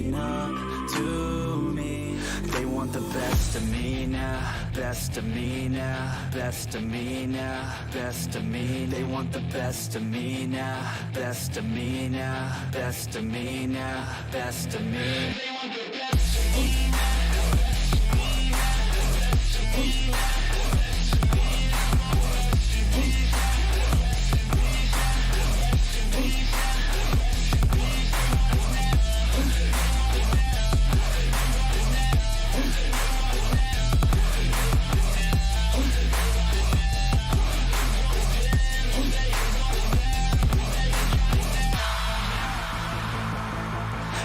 looking up to me. They want the best of me now, best of me now, best of me now, best of me. They want the best of me now, best of me now, best of me now, best of me. They want the best of me now.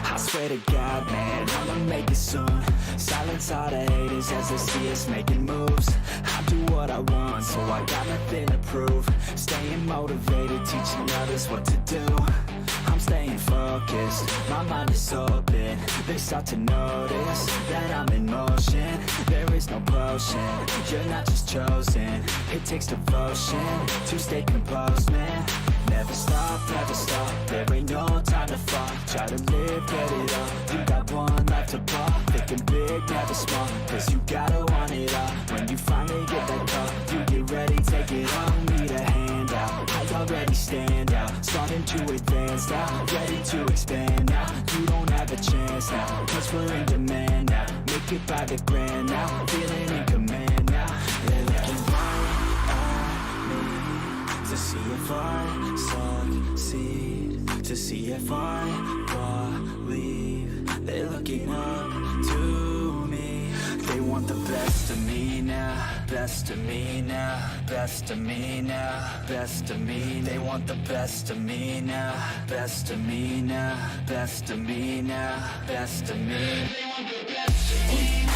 I swear to God, man, I'ma make it soon. Silence all the haters as they see us making moves. I do what I want, so I got nothing to prove. Staying motivated, teaching others what to do. I'm staying focused, my mind is open. They start to notice that I'm in motion. There is no potion, you're not just chosen. It takes devotion to stay composed, man. Never stop, there ain't no time to fall. Try to live, get it all, you got one life to ball. Thinking big, never small, cause you gotta want it all. When you finally get that call, you get ready, take it all. Need a hand out, I already stand out. Starting to advance now, ready to expand now. You don't have a chance now, cause we're in demand now. Make it by the grand now, feeling in command now. They're looking right at me to see if I succeed, to see if I believe. They're looking up to me. They want the best of me now, best of me now, best of me now, best of me. They want the best of me now, best of me now, best of me now, best of me. They want the best of me now.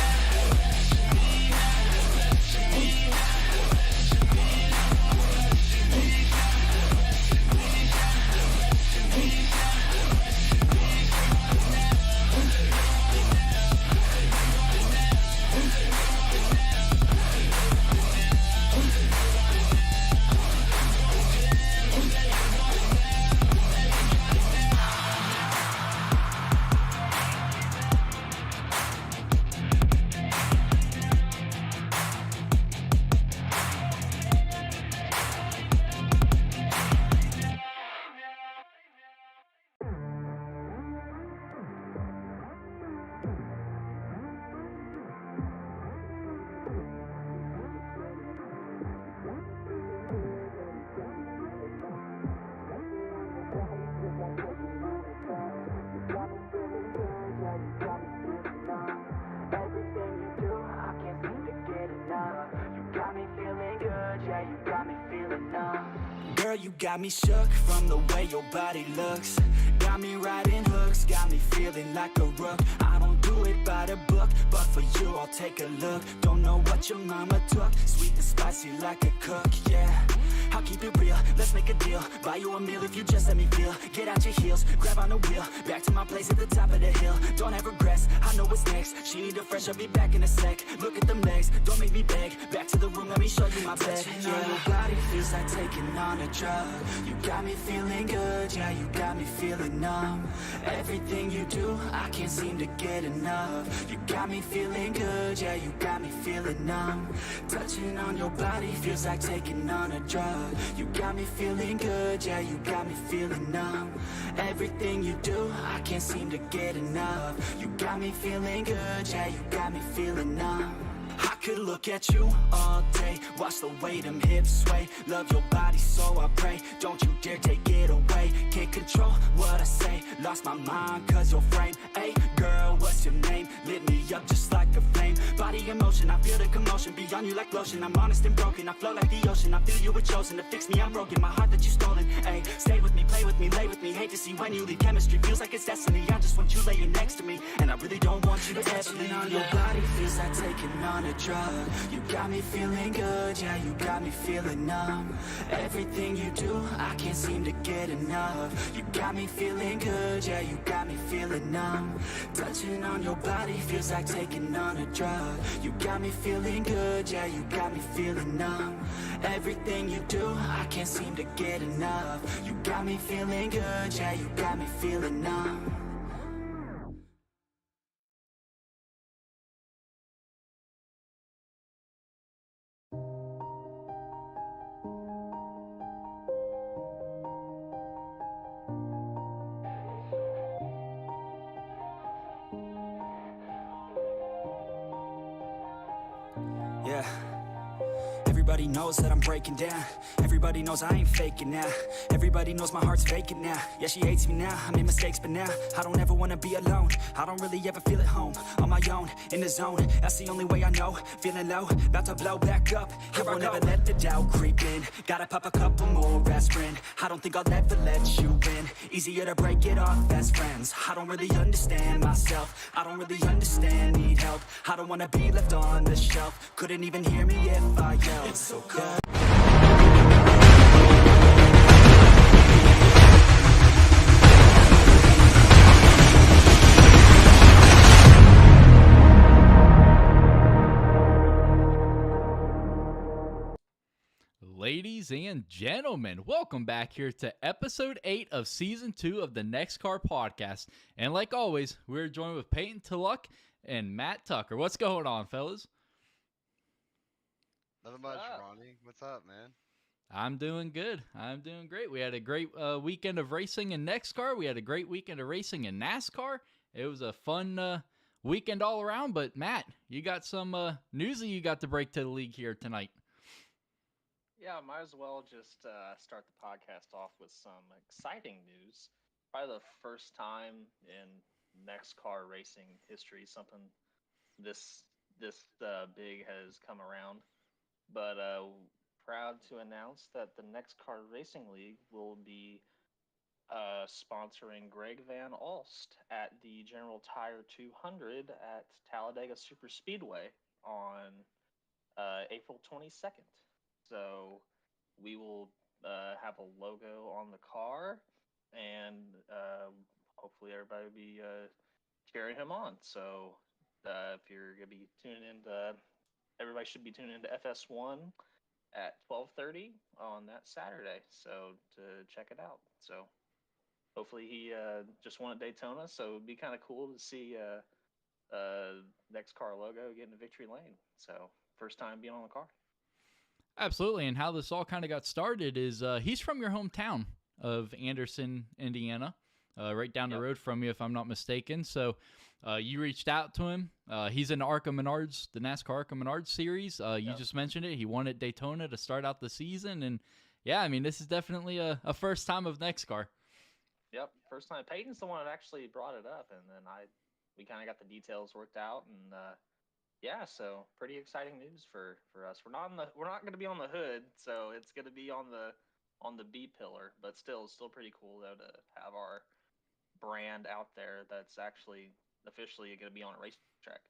Girl, you got me shook from the way your body looks. Got me riding hooks, got me feeling like a rook. I don't do it by the book, but for you I'll take a look. Don't know what your mama took, sweet and spicy like a cook, yeah. I'll keep it real, let's make a deal. Buy you a meal if you just let me feel. Get out your heels, grab on the wheel. Back to my place at the top of the hill. Don't have regrets, I know what's next. She need a fresh, I'll be back in a sec. Look at them legs, don't make me beg. Back to the room, let me show you my bed. Touching on your body feels like taking on a drug. You got me feeling good, yeah, you got me feeling numb. Everything you do, I can't seem to get enough. You got me feeling good, yeah, you got me feeling numb. Touching on your body feels like taking on a drug. You got me feeling good, yeah, you got me feeling numb. Everything you do, I can't seem to get enough. You got me feeling good, yeah, you got me feeling numb. I could look at you all day, watch the way them hips sway. Love your body, so I pray, don't you dare take it away. Can't control what I say, lost my mind cause your frame. Hey girl, what's your name? Lit me up just like a flame. Body in motion, I feel the commotion, beyond you like lotion. I'm honest and broken, I flow like the ocean. I feel you were chosen to fix me, I'm broken. My heart that you stolen, hey. Stay with me, play with me, lay with me. Hate to see when you leave, chemistry feels like it's destiny. I just want you laying next to me, and I really don't want you to ever leave. On your body feels like taking on a drug. You got me feeling good, yeah, you got me feeling numb. Everything you do, I can't seem to get enough. You got me feeling good, yeah, you got me feeling numb. Touching on your body feels like taking on a drug. You got me feeling good, yeah, you got me feeling numb. Everything you do, I can't seem to get enough. You got me feeling good, yeah, you got me feeling numb. Yeah. Everybody knows that I'm breaking down. Everybody knows I ain't faking now. Everybody knows my heart's vacant now. Yeah, she hates me now, I made mistakes, but now I don't ever wanna be alone. I don't really ever feel at home. On my own, in the zone, that's the only way I know. Feeling low, about to blow back up. Here I won't ever let the doubt creep in. Gotta pop a couple more aspirin. I don't think I'll ever let you in. Easier to break it off best friends. I don't really understand myself. I don't really understand, need help. I don't wanna be left on the shelf. Couldn't even hear me if I yelled. It's so cold. Ladies and gentlemen, welcome back here to episode 8 of season 2 of the NEXXTCAR podcast. And like always, we're joined with Peyton Tullock and Matt Tucker. What's going on, fellas? Nothing much, Ronnie. What's up, man? I'm doing good. I'm doing great. We had a great weekend of racing in NEXXTCAR. We had a great weekend of racing in NASCAR. It was a fun weekend all around. But Matt, you got some news that you got to break to the league here tonight. Yeah, might as well just start the podcast off with some exciting news. Probably the first time in NEXXTCAR racing history something this big has come around. But proud to announce that the NEXXTCAR Racing League will be sponsoring Greg Van Alst at the General Tire 200 at Talladega Super Speedway on April 22nd. So we will have a logo on the car, and hopefully everybody will be cheering him on. So if you're gonna be tuning in, everybody should be tuning into FS1 at 12:30 on that Saturday. So to check it out. So hopefully he just won at Daytona, so it'd be kind of cool to see NEXXTCAR logo get into victory lane. So first time being on the car. Absolutely. And how this all kind of got started is he's from your hometown of Anderson, Indiana, right down the road from you, if I'm not mistaken. So you reached out to him. He's in ARCA Menards, the NASCAR ARCA Menards series. You just mentioned it. He won at Daytona to start out the season. And yeah, I mean, this is definitely a first time of NEXXTCAR. Yep, first time. Peyton's the one that actually brought it up, and then we kind of got the details worked out, and yeah, so pretty exciting news for us. We're not going to be on the hood, so it's going to be on the B pillar, but still pretty cool though to have our brand out there that's actually officially going to be on a racetrack.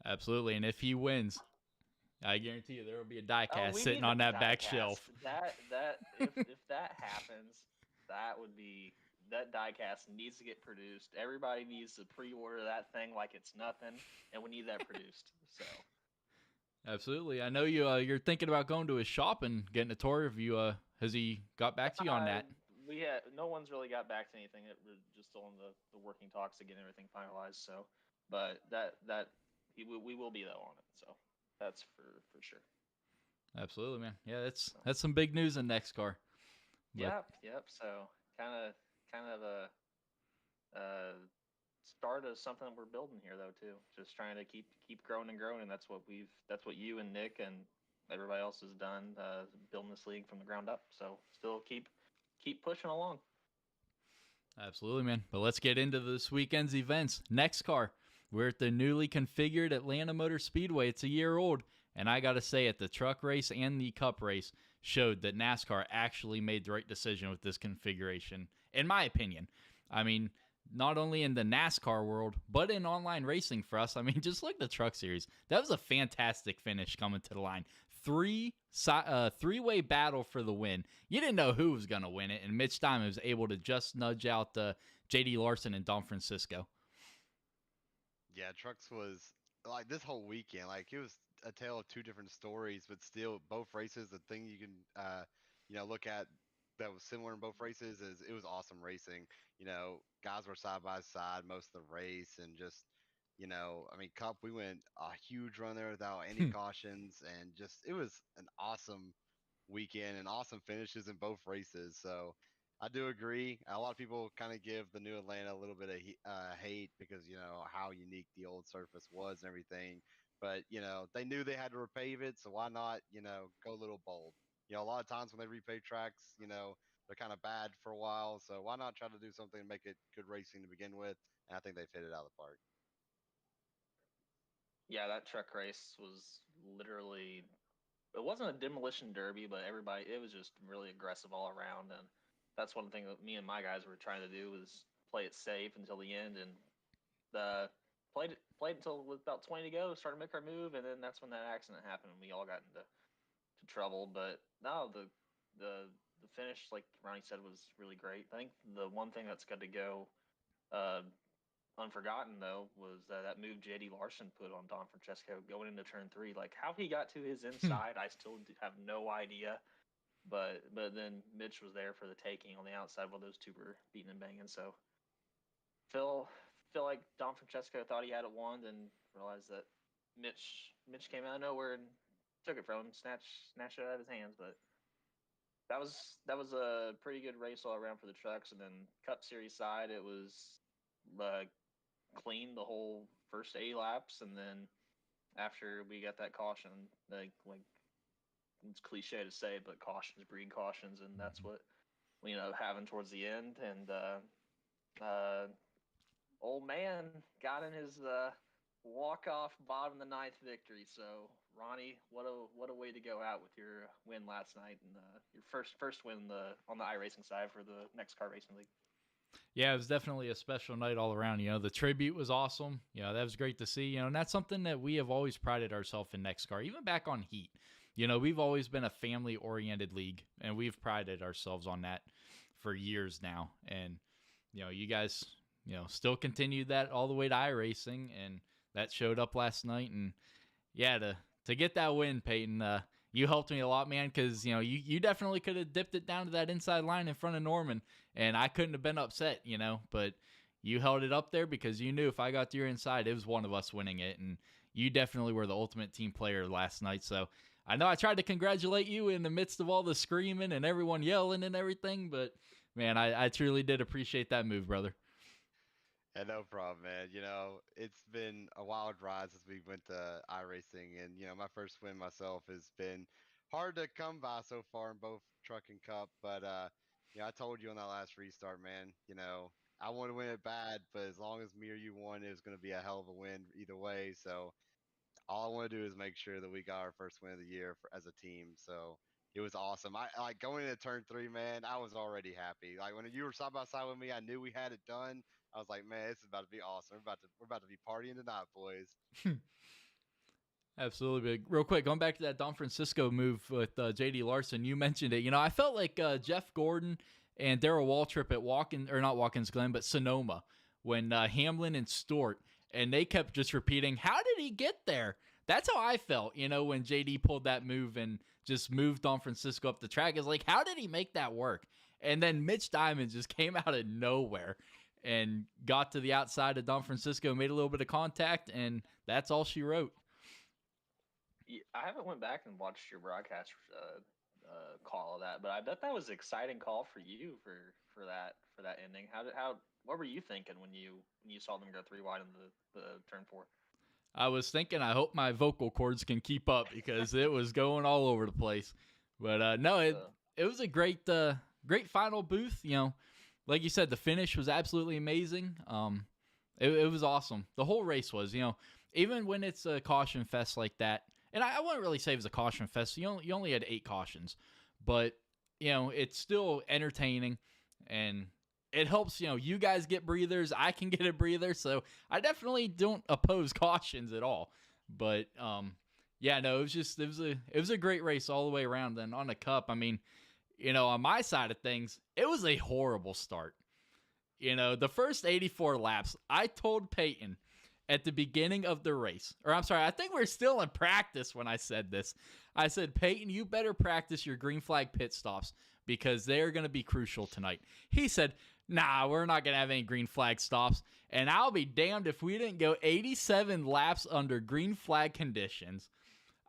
Absolutely, and if he wins, I guarantee you there will be a diecast We sitting need on the that back diecast. shelf. If that happens, that diecast needs to get produced. Everybody needs to pre-order that thing like it's nothing, and we need that produced. So, absolutely. I know you're thinking about going to his shop and getting a tour. Have you has he got back to you on that? No one's really got back to anything. It was just on the working talks to get everything finalized. So, but we will be though on it. So that's for sure. Absolutely, man. Yeah, that's some big news in NEXXTCAR. Yep. So kind of a start of something that we're building here though too. Just trying to keep growing and growing. And that's what you and Nick and everybody else has done, building this league from the ground up. So still keep pushing along. Absolutely, man. But let's get into this weekend's events. NEXXTCAR. We're at the newly configured Atlanta Motor Speedway. It's a year old. And I got to say it, the truck race and the cup race showed that NASCAR actually made the right decision with this configuration, in my opinion. I mean, not only in the NASCAR world, but in online racing for us. I mean, just look at the truck series. That was a fantastic finish coming to the line. Three-way battle for the win. You didn't know who was going to win it, and Mitch Diamond was able to just nudge out J.D. Larson and Don Francisco. Yeah, trucks was like this whole weekend. Like it was a tale of two different stories, but still both races. The thing you can look at that was similar in both races is it was awesome racing. Guys were side by side most of the race, and just I mean, Cup we went a huge run there without any cautions, and just it was an awesome weekend and awesome finishes in both races. So I do agree. A lot of people kind of give the new Atlanta a little bit of hate because how unique the old surface was and everything. But they knew they had to repave it, so why not go a little bold? A lot of times when they repave tracks, they're kind of bad for a while. So why not try to do something to make it good racing to begin with? And I think they've hit it out of the park. Yeah, that truck race was literally, it wasn't a demolition derby, but everybody, it was just really aggressive all around. And that's one thing that me and my guys were trying to do was play it safe until the end. And played until with about 20 to go, started to make our move, and then that's when that accident happened, and we all got into trouble. But no, the finish, like Ronnie said, was really great. I think the one thing that's got to go uh, unforgotten though was that move JD Larson put on Don Francesco going into turn 3. Like how he got to his inside, I still have no idea. But then Mitch was there for the taking on the outside while those two were beating and banging. So feel like Don Francesco thought he had it won, and realized that Mitch came out of nowhere and took it from him, snatched it out of his hands. But that was a pretty good race all around for the trucks. And then Cup Series side, it was uh, clean the whole first 80 laps, and then after we got that caution, like it's cliche to say, but cautions breed cautions, and that's what we ended up having towards the end. And old man got in his walk off bottom of the ninth victory. So Ronnie, what a way to go out with your win last night, and your first win on the iRacing side for the NEXXTCAR Racing League. Yeah, it was definitely a special night all around. The tribute was awesome. That was great to see. And that's something that we have always prided ourselves in NEXXTCAR, even back on Heat. We've always been a family-oriented league, and we've prided ourselves on that for years now. And, you guys, still continued that all the way to iRacing, and that showed up last night. And, yeah, to get that win, Peyton, you helped me a lot, man, because, you definitely could have dipped it down to that inside line in front of Norman, and I couldn't have been upset, but you held it up there because you knew if I got to your inside, it was one of us winning it, and you definitely were the ultimate team player last night. So I know I tried to congratulate you in the midst of all the screaming and everyone yelling and everything, but, man, I truly did appreciate that move, brother. Yeah, no problem, man. It's been a wild ride since we went to iRacing, and my first win myself has been hard to come by so far in both truck and cup. But I told you on that last restart, man. I want to win it bad, but as long as me or you won, it was going to be a hell of a win either way. So all I want to do is make sure that we got our first win of the year as a team. So it was awesome. I like going into turn 3, man. I was already happy. Like when you were side by side with me, I knew we had it done. I was like, man, this is about to be awesome. We're about to be partying tonight, boys. Absolutely. But real quick, going back to that Don Francisco move with JD Larson, you mentioned it. I felt like Jeff Gordon and Darrell Waltrip at not Watkins Glen, but Sonoma, when Hamlin and Stewart, and they kept just repeating, how did he get there? That's how I felt, when JD pulled that move and just moved Don Francisco up the track. It's like, how did he make that work? And then Mitch Diamond just came out of nowhere and got to the outside of Don Francisco, made a little bit of contact, and that's all she wrote. I haven't went back and watched your broadcast call of that, but I bet that was an exciting call for you for that ending. What were you thinking when you saw them go 3 wide in the turn 4? I was thinking, I hope my vocal cords can keep up because it was going all over the place. But no, it was a great final booth. Like you said, the finish was absolutely amazing. It was awesome. The whole race was, even when it's a caution fest like that, and I wouldn't really say it was a caution fest. You only had 8 cautions, but it's still entertaining, and it helps. You guys get breathers. I can get a breather, so I definitely don't oppose cautions at all. But yeah, no, it was a great race all the way around. Then on the cup, I mean, on my side of things, it was a horrible start. The first 84 laps, I told Peyton at the beginning of the race, or I'm sorry, I think we're still in practice when I said this. I said, Peyton, you better practice your green flag pit stops because they're going to be crucial tonight. He said, nah, we're not going to have any green flag stops. And I'll be damned if we didn't go 87 laps under green flag conditions.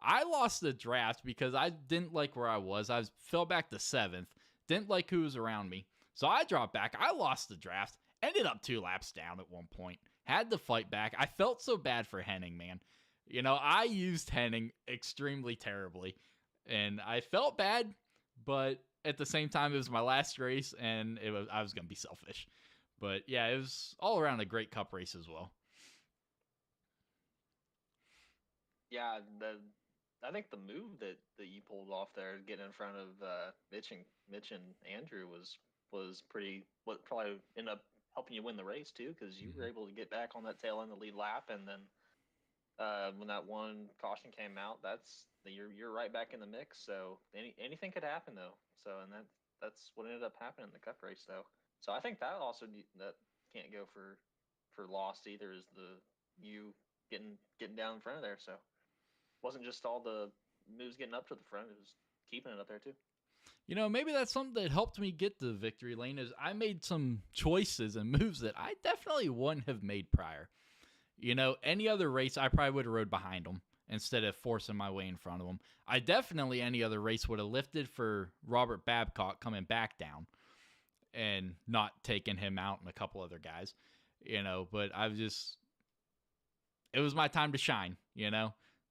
I lost the draft because I didn't like where I was. I fell back to 7th. Didn't like who was around me. So I dropped back. I lost the draft. Ended up 2 laps down at one point. Had to fight back. I felt so bad for Henning, man. I used Henning extremely terribly, and I felt bad, but at the same time, it was my last race, and I was gonna be selfish. But yeah, it was all around a great Cup race as well. Yeah, I think the move that you pulled off there, getting in front of Mitch and Andrew was pretty. What probably ended up helping you win the race too, because you were Mhm. able to get back on that tail end of the lead lap, and then when that one caution came out, you're right back in the mix. So anything could happen though. So and that's what ended up happening in the Cup race though. So I think that also that can't go for lost either. Is the you getting down in front of there. So wasn't just all the moves getting up to the front; it was keeping it up there too. Maybe that's something that helped me get the victory lane is I made some choices and moves that I definitely wouldn't have made prior. Any other race, I probably would have rode behind them instead of forcing my way in front of them. I definitely, any other race, would have lifted for Robert Babcock coming back down and not taking him out and a couple other guys, but it was my time to shine.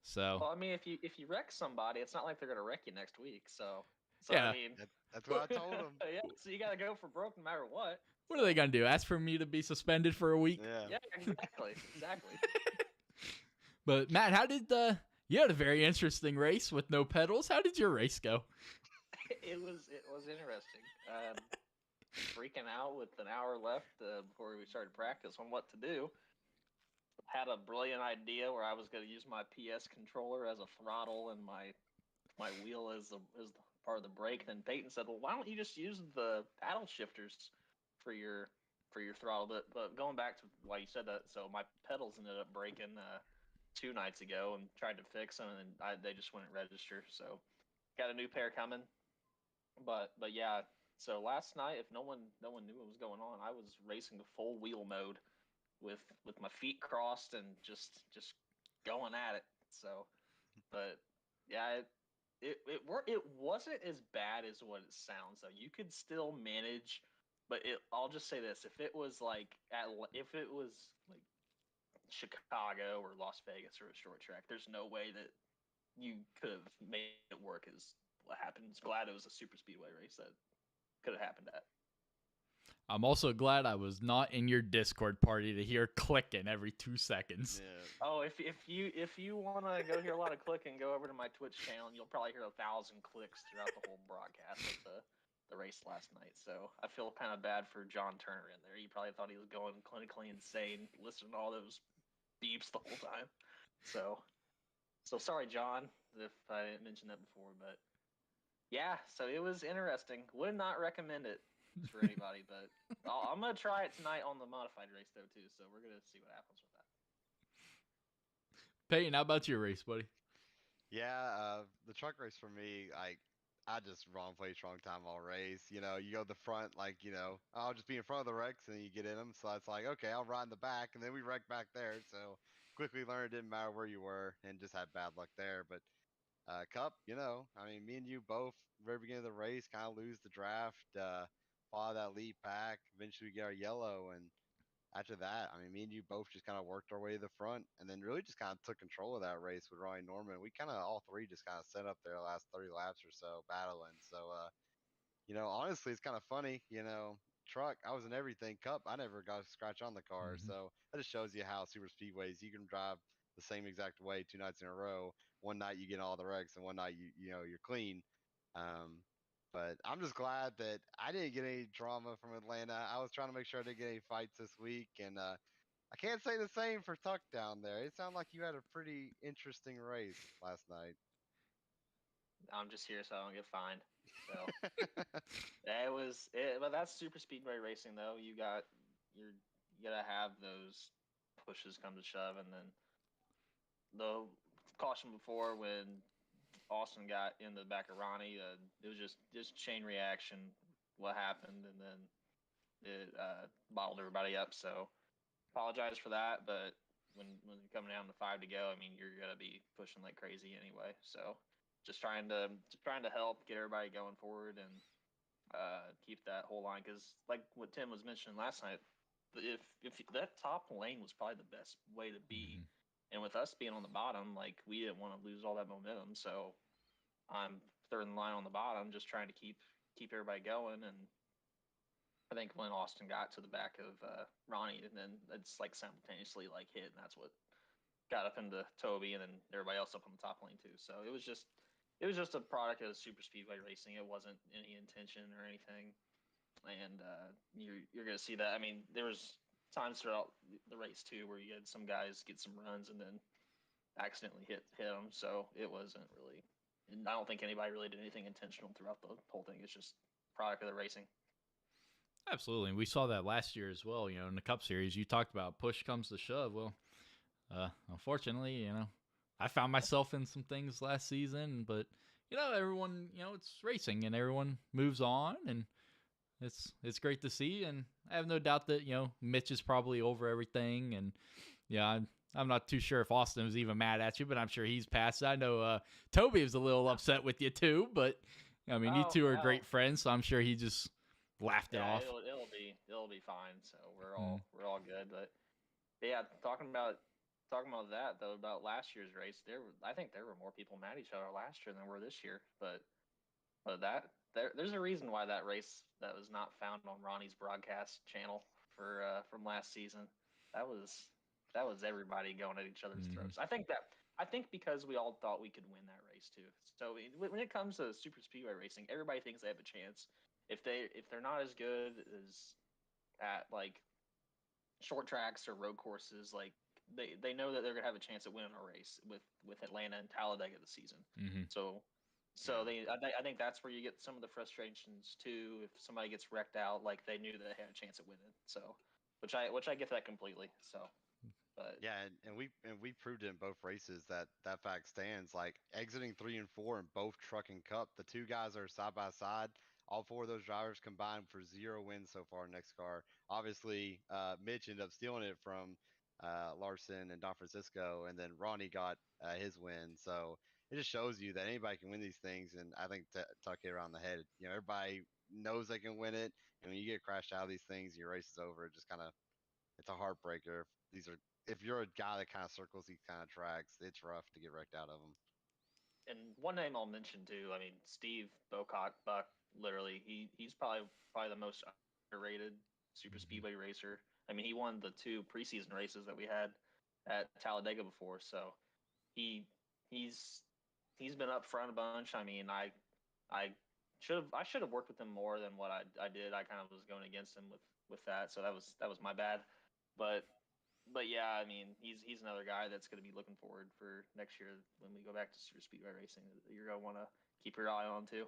So, Well, I mean, if you wreck somebody, it's not like they're gonna wreck you next week. So I yeah, mean, That's what I told him. yeah. So you got to go for broke no matter what. what are So they going to do? Ask for me to be suspended for a week? Yeah. yeah, exactly, exactly. But, Matt, how did you had a very interesting race with no pedals. How did your race go? It was interesting. Freaking out with an hour left before we started practice on what to do. Had a brilliant idea where I was going to use my PS controller as a throttle and my wheel as part of the brake. Then Peyton said, "Well, why don't you just use the paddle shifters for your throttle?" But going back to why you said that, so my pedals ended up breaking 2 nights ago and tried to fix them, and they just wouldn't register. So got a new pair coming. But yeah. So last night, if no one knew what was going on, I was racing the full wheel mode with my feet crossed and just going at it. So, but yeah, it wasn't as bad as what it sounds though. You could still manage, but I'll just say this: if it was like Chicago or Las Vegas or a short track, there's no way that you could have made it work as what happened. Glad it was a super speedway race that could have happened at. I'm also glad I was not in your Discord party to hear clicking every 2 seconds. Yeah. Oh, if you want to go hear a lot of clicking, go over to my Twitch channel, and you'll probably hear 1,000 clicks throughout the whole broadcast of the race last night. So I feel kind of bad for John Turner in there. He probably thought he was going clinically insane, listening to all those beeps the whole time. So sorry, John, if I didn't mention that before, but yeah. So it was interesting. Would not recommend it for anybody, but I'm gonna try it tonight on the modified race though too. So we're gonna see what happens with that. Peyton, how about your race, buddy? Yeah, the truck race for me, I just wrong place, wrong time all race. You go to the front, I'll just be in front of the wrecks and you get in them. So it's like, okay, I'll ride in the back, and then we wreck back there. So quickly learned it didn't matter where you were, and just had bad luck there. But Cup, I mean, me and you both, very beginning of the race, kind of lose the draft, follow that lead pack. Eventually, we get our yellow, and after that, I mean, me and you both just kind of worked our way to the front, and then really just kind of took control of that race with Ronnie Norman. We kind of all three just kind of set up there the last 30 laps or so battling. So, honestly, it's kind of funny. Truck, I was in everything. Cup, I never got a scratch on the car. Mm-hmm. So that just shows you how super speedways you can drive the same exact way 2 nights in a row. One night you get all the wrecks, and one night you're clean. Um, but I'm just glad that I didn't get any drama from Atlanta. I was trying to make sure I didn't get any fights this week, and I can't say the same for Tuck down there. It sounded like you had a pretty interesting race last night. I'm just here so I don't get fined. So but that's super speedway racing though. You gotta have those pushes come to shove, and then the caution before when Austin got in the back of Ronnie, it was just chain reaction. What happened, and then it bottled everybody up. So apologize for that, but when you're coming down to 5 to go, I mean you're gonna be pushing like crazy anyway. So just trying to help get everybody going forward and keep that whole line, because like what Tim was mentioning last night, if that top lane was probably the best way to be Mm-hmm. And with us being on the bottom, like we didn't want to lose all that momentum. So I'm third in line on the bottom, just trying to keep everybody going. And I think when Austin got to the back of Ronnie, and then it's like simultaneously like hit, and that's what got up into Toby, and then everybody else up on the top lane too. So it was just a product of super speedway racing. It wasn't any intention or anything, and you're gonna see that. I mean, there was times throughout the race too where you had some guys get some runs and then accidentally hit them. So it wasn't really. And I don't think anybody really did anything intentional throughout the whole thing. It's just product of the racing. Absolutely. And we saw that last year as well, in the Cup Series. You talked about push comes to shove. Well, unfortunately, I found myself in some things last season, but everyone, it's racing and everyone moves on, and it's great to see. And I have no doubt that Mitch is probably over everything, and yeah, I'm not too sure if Austin was even mad at you, but I'm sure he's past it. I know Toby was a little upset with you too, but I mean, you two are great friends, so I'm sure he just laughed it off. It'll be fine. So we're all good. But yeah, talking about that though, about last year's race, I think there were more people mad at each other last year than were this year. But there's a reason why that race that was not found on Ronnie's broadcast channel from last season. That was that was everybody going at each other's Mhm. throats. I think because we all thought we could win that race too. So when it comes to super speedway racing, everybody thinks they have a chance. If they're not as good as at like short tracks or road courses, like they know that they're gonna have a chance at winning a race with Atlanta and Talladega this season. Mhm. So Yeah. I think that's where you get some of the frustrations too. If somebody gets wrecked out, like they knew that they had a chance at winning. So, which I get that completely. So, but Yeah, and we proved it in both races that that fact stands. Like exiting 3 and 4 in both Truck and Cup, the two guys are side by side. All four of those drivers combined for 0 wins so far in NEXXTCAR. Obviously, Mitch ended up stealing it from Larson and Don Francisco, and then Ronnie got his win. So it just shows you that anybody can win these things. And I think to tuck it around the head, everybody knows they can win it. And when you get crashed out of these things, your race is over. It just kind of it's a heartbreaker. If you're a guy that kind of circles these kind of tracks, it's rough to get wrecked out of them. and one name I'll mention too. I mean, Steve Bocock Buck. Literally, he's probably the most underrated super Mhm. speedway racer. I mean, he won the two preseason races that we had at Talladega before. So he he's he's been up front a bunch. I mean, I I should have worked with him more than what I did. I kind of was going against him with that, so that was my bad. But but yeah, I mean, he's another guy that's going to be looking forward for next year when we go back to super speedway racing. You're going to want to keep your eye on too.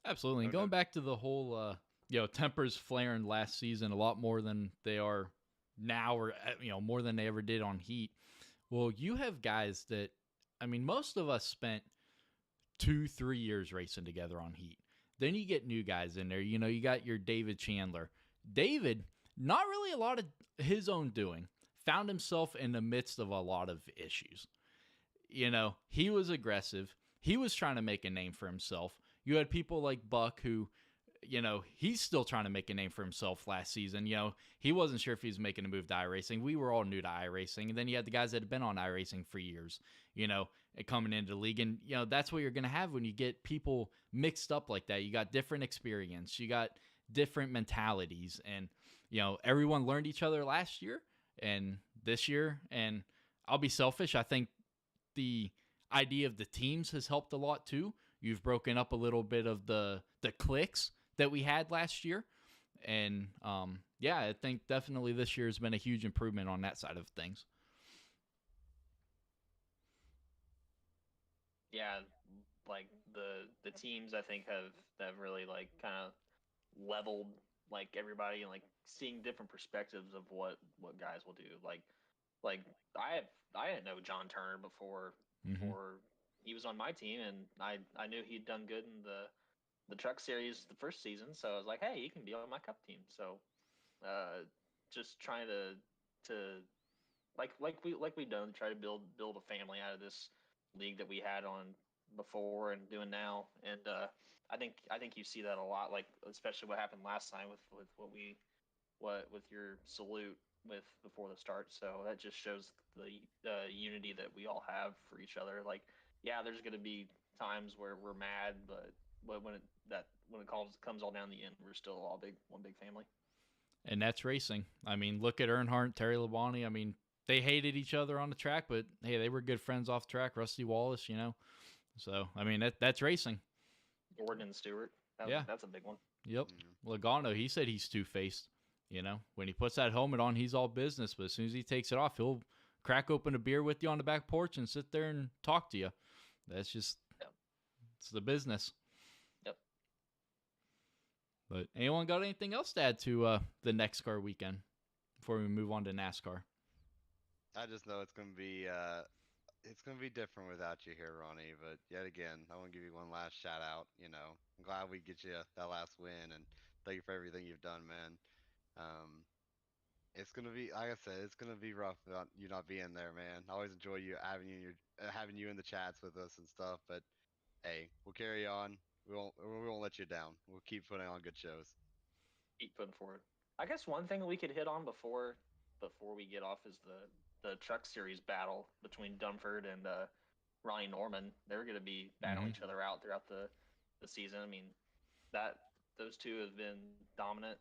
Absolutely. And Oh going no, back to the whole, tempers flaring last season a lot more than they are now, or more than they ever did on Heat. Well, you have guys that, I mean, most of us spent 2, 3 years racing together on Heat. Then you get new guys in there. You got your David Chandler. David, not really a lot of his own doing, found himself in the midst of a lot of issues. He was aggressive. He was trying to make a name for himself. You had people like Buck who, he's still trying to make a name for himself last season. He wasn't sure if he was making a move to iRacing. We were all new to iRacing. And then you had the guys that had been on iRacing for years, coming into the league. And, that's what you're going to have when you get people mixed up like that. You got different experience. You got different mentalities. And, everyone learned each other last year and this year. And I'll be selfish. I think the idea of the teams has helped a lot too. You've broken up a little bit of the cliques that we had last year, and yeah, I think definitely this year has been a huge improvement on that side of things. Yeah, like the teams I think have really like kind of leveled like everybody and like seeing different perspectives of what guys will do. Like I didn't know John Turner Hmm. before he was on my team, and I knew he'd done good in the truck series the first season, so I was like, hey, you can be on my cup team. So just trying to like we done try to build a family out of this league that we had on before and doing now, and I think you see that a lot, like especially what happened last time with what with your salute. with before the start. So that just shows the unity that we all have for each other. Like, yeah, there's going to be times where we're mad, but when it comes all down the end, we're still all big one big family. And that's racing. I mean, look at Earnhardt, Terry Labonte. I mean, they hated each other on the track, but hey, they were good friends off the track. Rusty Wallace, you know. So I mean, that's racing. Gordon and Stewart, Yeah. that's a big one. Yep. Mhm. Logano, he said he's two faced. You know, when he puts that helmet on, he's all business. But as soon as he takes it off, he'll crack open a beer with you on the back porch and sit there and talk to you. That's just, Yep. it's the business. Yep. But anyone got anything else to add to the NEXXTCAR weekend before we move on to NASCAR? I just know it's gonna be different without you here, Ronnie. But yet again, I want to give you one last shout out. I'm glad we get you that last win, and thank you for everything you've done, man. Um, it's gonna be, like I said, it's gonna be rough without you not being there, man. I always enjoy you having you in the chats with us and stuff. But hey, we'll carry on. We won't let you down. We'll keep putting on good shows. Keep putting forward. I guess one thing we could hit on before we get off is the Truck Series battle between Dunford and Ronnie Norman. They're going to be battling each other out throughout the season. I mean, that those two have been dominant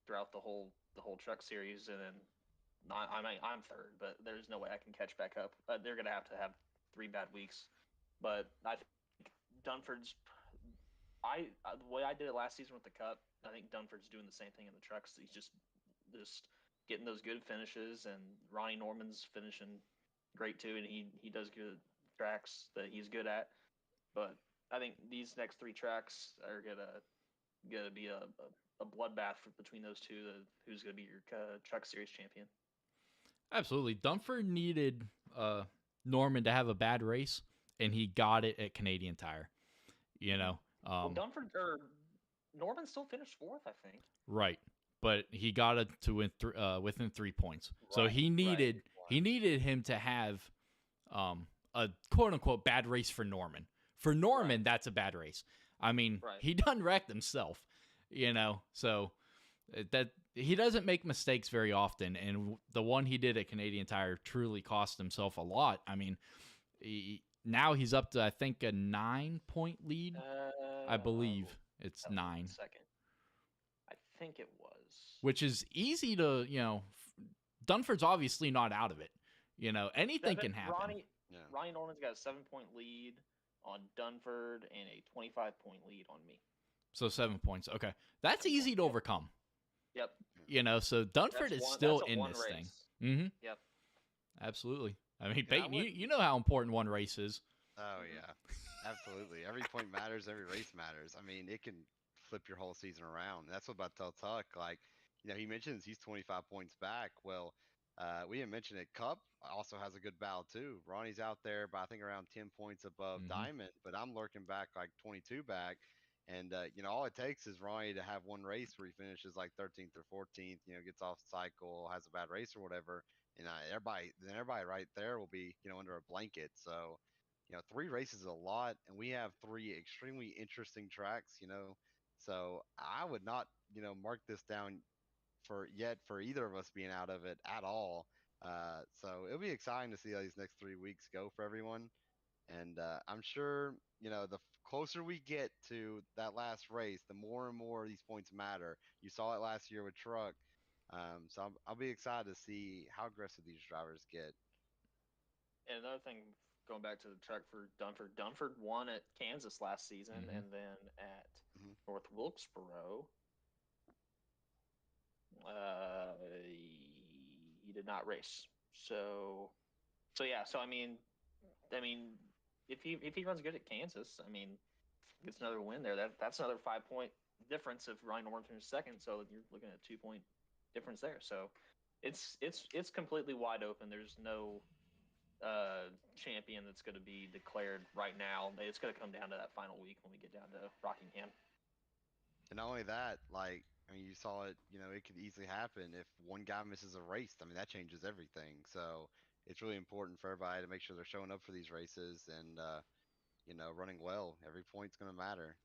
throughout the whole Truck Series, and then I'm third, but there's no way I can catch back up. They're going to have 3 bad weeks, but I think Dunford's the way I did it last season with the Cup. I think Dunford's doing the same thing in the trucks. He's just getting those good finishes, and Ronnie Norman's finishing great too, and he does good tracks that he's good at. But I think these next 3 tracks are gonna be a bloodbath between those two. Who's gonna be your Truck Series champion? Absolutely. Dunford needed Norman to have a bad race, and he got it at Canadian Tire. You know, Well, Dunford or Norman still finished fourth, I think. right. But he got it to within 3 points. So Right, he needed right. he needed him to have a quote unquote bad race for Norman. For Norman, Right. that's a bad race. I mean, Right. he done wrecked himself. So that he doesn't make mistakes very often, and the one he did at Canadian Tire truly cost himself a lot. I mean, now he's up to I think a 9 point lead. I believe it's 9, Second. I think it was. which is easy to Dunford's obviously not out of it. Anything can happen. Yeah. Ronnie Norman's got a 7 point lead on Dunford and a 25 point lead on me. So 7 points. Okay, that's 7 easy points, to yep. overcome. Yep. So Dunford is still in one this race. thing. Mm-hmm. Yep. Absolutely. I mean, Yeah, I Peyton, would- you know how important one race is. Oh yeah, absolutely. Every point matters. Every race matters. I mean, it can flip your whole season around. That's what about tell Tuck. Like, he mentions he's 25 points back. Well, we didn't mention it. Cup also has a good battle too. Ronnie's out there, but I think around 10 points above Mhm. Diamond. But I'm lurking back like 22 back. And all it takes is Ronnie to have one race where he finishes like 13th or 14th. Gets off cycle, has a bad race or whatever, and everybody right there will be under a blanket. So 3 races is a lot, and we have 3 extremely interesting tracks. So I would not mark this down for either of us being out of it at all. So it'll be exciting to see how these next 3 weeks go for everyone. And I'm sure, the closer we get to that last race, the more and more these points matter. You saw it last year with Truck. So I'll be excited to see how aggressive these drivers get. And another thing, going back to the truck for Dunford won at Kansas last season, Mhm. and then at Mhm. North Wilkesboro, uh, he did not race. So yeah. So I mean, if he runs good at Kansas, I mean, gets another win there. That's another 5 point difference if Ryan Norman finishes second. So you're looking at a 2 point difference there. So it's completely wide open. There's no champion that's going to be declared right now. It's going to come down to that final week when we get down to Rockingham. And not only that, like, I mean, you saw it, it could easily happen if one guy misses a race. I mean, that changes everything. So it's really important for everybody to make sure they're showing up for these races and, running well. Every point's going to matter.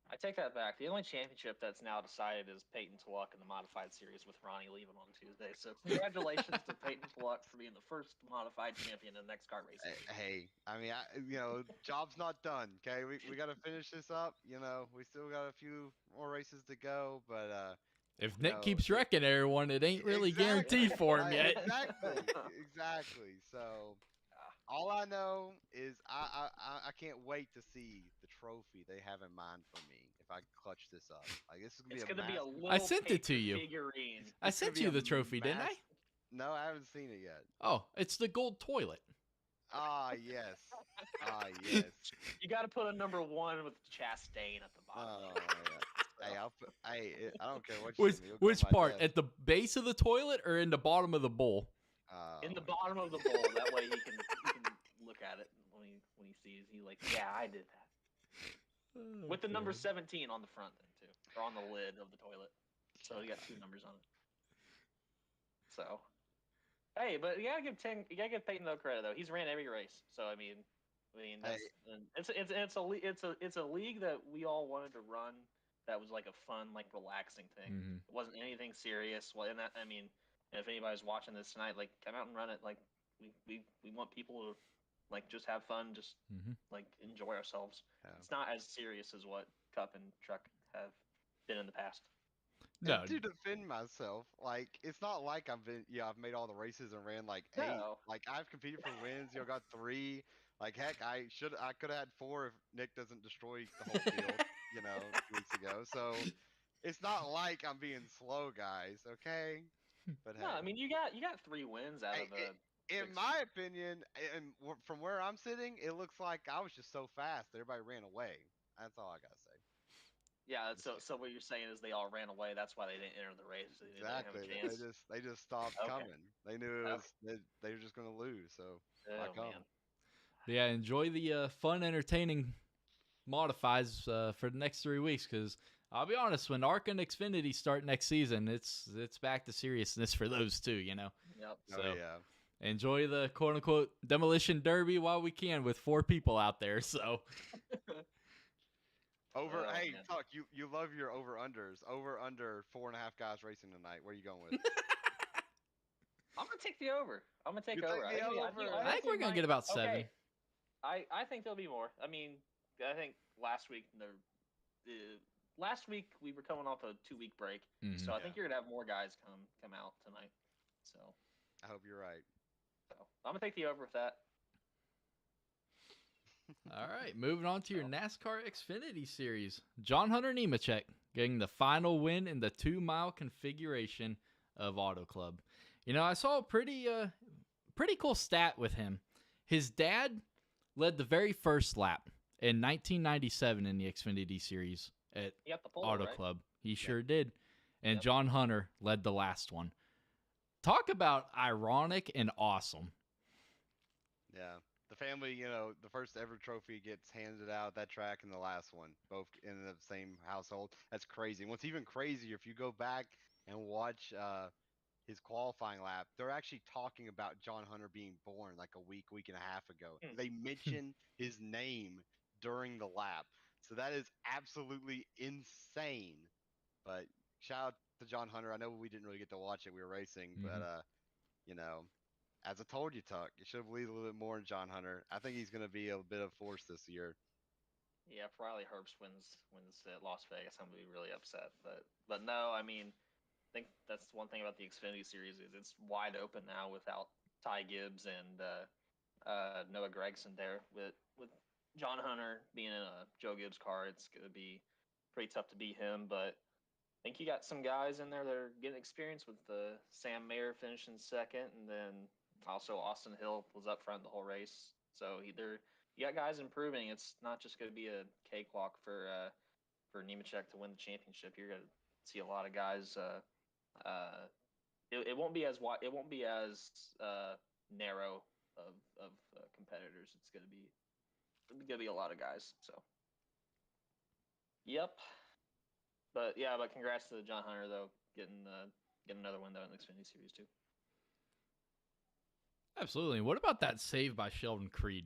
I take that back. The only championship that's now decided is Peyton Tluck in the modified series with Ronnie leaving on Tuesday. So congratulations to Peyton Tluck for being the first modified champion in NEXXTCAR racing. Hey, I mean, job's not done. Okay, we got to finish this up. We still got a few more races to go, but If Nick keeps wrecking everyone, it ain't really exactly. guaranteed for him yet. Exactly. So all I know is I can't wait to see the trophy they have in mind for me if I clutch this up. Like this is It's gonna be a massive. little I sent it to you. figurine. I sent you the trophy, didn't I? No, I haven't seen it yet. Oh, it's the gold toilet. Ah, yes. Ah, yes. You got to put a number 1 with Chastain at the bottom. Oh, yeah. Hey, I don't care what you Which send me. It'll go which on my part? desk. At the base of the toilet or in the bottom of the bowl? In the bottom of the bowl. That way he can look at it when he sees. He's like, yeah, I did that. With the number 17 on the front then too, or on the lid of the toilet. So you got 2 numbers on it. So, hey, but you gotta give Peyton no credit though. He's ran every race. So I mean that's it's a league that we all wanted to run. That was like a fun, like relaxing thing. Mm-hmm. It wasn't anything serious. Well, and that I mean, if anybody's watching this tonight, like come out and run it. Like we want people to like just have fun, just like enjoy ourselves. Yeah. It's not as serious as what Cup and Truck have been in the past. No, And to defend myself, like it's not like I've made all the races and ran like 8. No. Like I've competed for wins, got 3. Like heck, I could have had 4 if Nick doesn't destroy the whole field, 2 weeks ago. So it's not like I'm being slow, guys. Okay, but hey. No, I mean you got 3 wins out of in my opinion, and from where I'm sitting, it looks like I was just so fast that everybody ran away. That's all I gotta say. Yeah, so what you're saying is they all ran away. That's why they didn't enter the race. They didn't Exactly. have a chance. They just stopped Okay. coming. They knew they were just gonna lose. So why come? Man. yeah, enjoy the fun, entertaining modifies for the next 3 weeks. Because I'll be honest, when ARC and Xfinity start next season, it's back to seriousness for those two. Yep. So yeah. enjoy the quote unquote demolition derby while we can with 4 people out there. So. Hey, man. Tuck, you love your over-unders. Over under 4.5 guys racing tonight. Where are you going with? I'm gonna take the over. I'm gonna take You over. take the over? I think we're gonna get about 7. Okay. I think there'll be more. I mean, I think last week we were coming off a 2-week break, so I think you're gonna have more guys come out tonight. So I hope you're right. So I'm gonna take the over with that. All right, moving on to your NASCAR Xfinity Series. John Hunter Nemechek getting the final win in the 2-mile configuration of Auto Club. I saw a pretty cool stat with him. His dad led the very first lap in 1997 in the Xfinity Series at Auto Club. He sure did. And John Hunter led the last one. Talk about ironic and awesome. Yeah. The family, the first ever trophy gets handed out at that track and the last one, both in the same household. That's crazy. And what's even crazier, if you go back and watch his qualifying lap, they're actually talking about John Hunter being born like a week and a half ago. They mention his name during the lap. So that is absolutely insane. But shout out to John Hunter. I know we didn't really get to watch it. We were racing, but as I told you, Tuck, you should have believed a little bit more in John Hunter. I think he's going to be a bit of force this year. Yeah, if Riley Herbst wins at Las Vegas, I'm gonna be really upset. But no, I mean, I think that's one thing about the Xfinity Series is it's wide open now without Ty Gibbs and Noah Gragson there. With John Hunter being in a Joe Gibbs car, it's gonna be pretty tough to beat him. But I think you got some guys in there that are getting experience with Sam Mayer finishing second, and then also Austin Hill was up front the whole race. So you got guys improving. It's not just going to be a cakewalk for Nemechek to win the championship. You're going to see a lot of guys. It won't be as wide. It won't be as narrow of competitors. It's going to be a lot of guys. So, yep. But congrats to John Hunter though, getting another win though in the Xfinity Series too. Absolutely. What about that save by Sheldon Creed?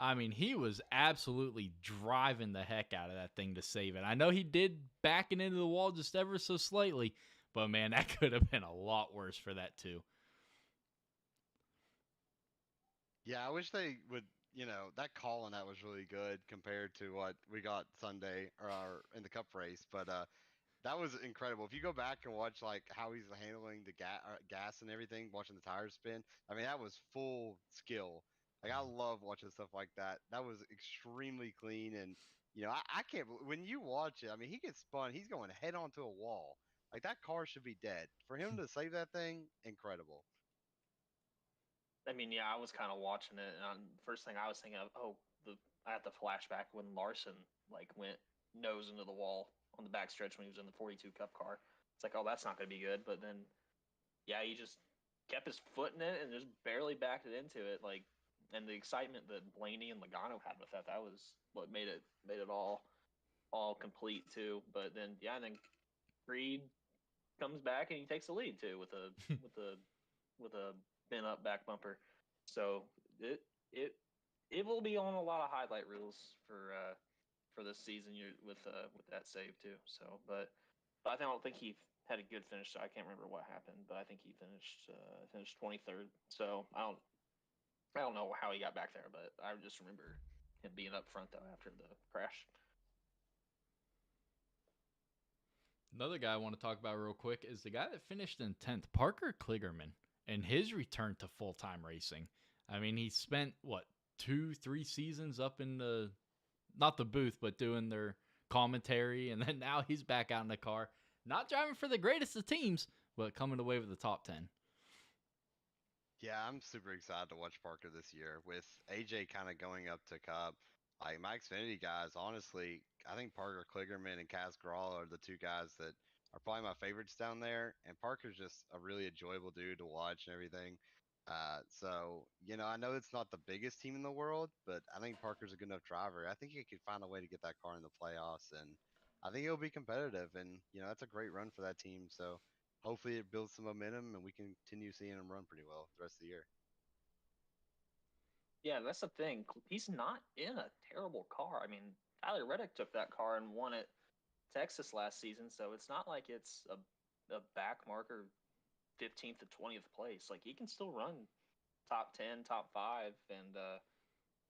I mean, he was absolutely driving the heck out of that thing to save it. I know he did back it into the wall just ever so slightly, but man, that could have been a lot worse for that too. Yeah, I wish they would. That call on that was really good compared to what we got Sunday or in the Cup race. But that was incredible. If you go back and watch like how he's handling the gas and everything, watching the tires spin, I mean that was full skill. Like I love watching stuff like that. That was extremely clean, and I can't. When you watch it, I mean he gets spun. He's going head onto a wall. Like that car should be dead. For him to save that thing, incredible. I mean, yeah, I was kind of watching it, and first thing I was thinking of, I had the flashback when Larson like went nose into the wall on the backstretch when he was in the 42 Cup car. It's like, oh, that's not going to be good. But then, yeah, he just kept his foot in it and just barely backed it into it. Like, and the excitement that Blaney and Logano had with that was what made it all complete too. But then, yeah, and then Creed comes back and he takes the lead too with a with a bent up back bumper. So it it it will be on a lot of highlight reels for this season with that save too. So, but I don't think he had a good finish. So I can't remember what happened, but I think he finished 23rd. So I don't know how he got back there, but I just remember him being up front though after the crash. Another guy I want to talk about real quick is the guy that finished in 10th, Parker Kligerman, and his return to full-time racing. I mean, he spent, 2-3 seasons up in the, not the booth, but doing their commentary, and then now he's back out in the car. Not driving for the greatest of teams, but coming away with the top 10. Yeah, I'm super excited to watch Parker this year with AJ kind of going up to Cup. Like my Xfinity guys, honestly, I think Parker Kligerman and Kaz Grall are the two guys that are probably my favorites down there. And Parker's just a really enjoyable dude to watch and everything. So I know it's not the biggest team in the world, but I think Parker's a good enough driver. I think he could find a way to get that car in the playoffs, and I think it'll be competitive. And that's a great run for that team. So hopefully it builds some momentum and we can continue seeing him run pretty well the rest of the year. Yeah, that's the thing. He's not in a terrible car. I mean, Tyler Reddick took that car and won at Texas last season, so it's not like it's a back marker 15th to 20th place. Like he can still run top 10, top 5 and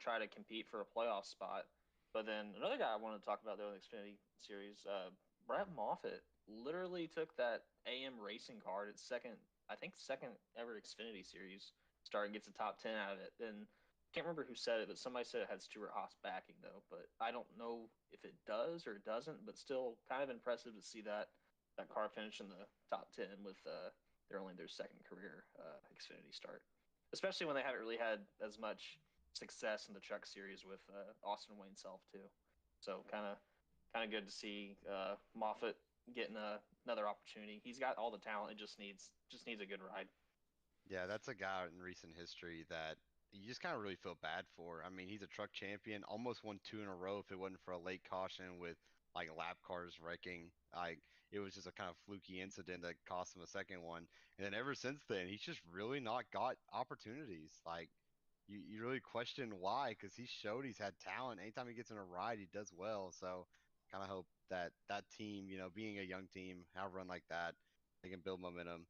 try to compete for a playoff spot. But then another guy I wanted to talk about though in the Xfinity series, Brett Moffitt literally took that AM racing car at second ever Xfinity series start and gets a top 10 out of it. And can't remember who said it, but somebody said it had Stuart Haas backing though. But I don't know if it does or it doesn't. But still, kind of impressive to see that car finish in the top 10 with their second career Xfinity start, especially when they haven't really had as much success in the Truck Series with Austin Wayne Self too. So kind of good to see Moffitt getting another opportunity. He's got all the talent. It just needs a good ride. Yeah, that's a guy in recent history that you just kind of really feel bad for. I mean, he's a truck champion, almost won two in a row if it wasn't for a late caution with like lap cars wrecking. Like it was just a kind of fluky incident that cost him a second one. And then ever since then, he's just really not got opportunities. Like you really question why, because he showed he's had talent. Anytime he gets in a ride, he does well. So kind of hope that that team, being a young team, have a run like that, they can build momentum.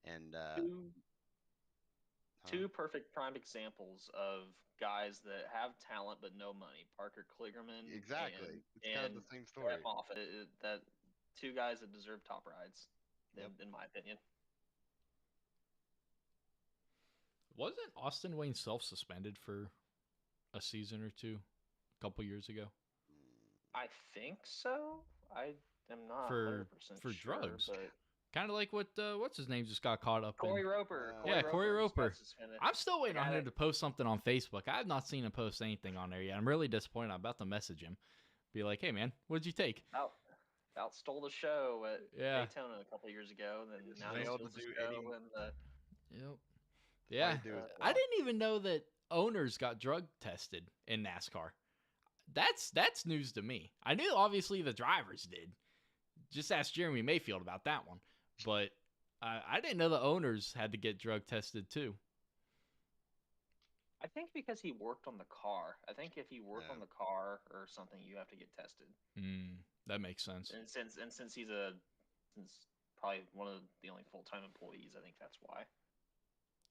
And Two huh? two perfect prime examples of guys that have talent but no money. Parker Kligerman and Exactly. It's kind of the same Brett story. Moffitt. That two guys that deserve top rides, Yep. in my opinion. Wasn't Austin Wayne self-suspended for a season or two a couple years ago I think so. I am not for 100% for sure, drugs? but Kind of like what what's his name just got caught up Corey in. Roper. Yeah, Corey just got Roper. suspended. I'm still waiting The on guy him that- to post something on Facebook. I have not seen him post anything on there yet. I'm really disappointed. I'm about to message him. Be like, hey man, what'd you take? Out stole the show at Yeah. Daytona a couple years ago, and then Just now he failed steals to the do show. any. And Yep. All Yeah. he do is I block. didn't even know that owners got drug tested in NASCAR. That's news to me. I knew obviously the drivers did. Just ask Jeremy Mayfield about that one. But I didn't know the owners had to get drug tested too. I think because he worked on the car. I think if you work Yeah. on the car or something, you have to get tested. That makes sense. And since since probably one of the only full time employees, I think that's why.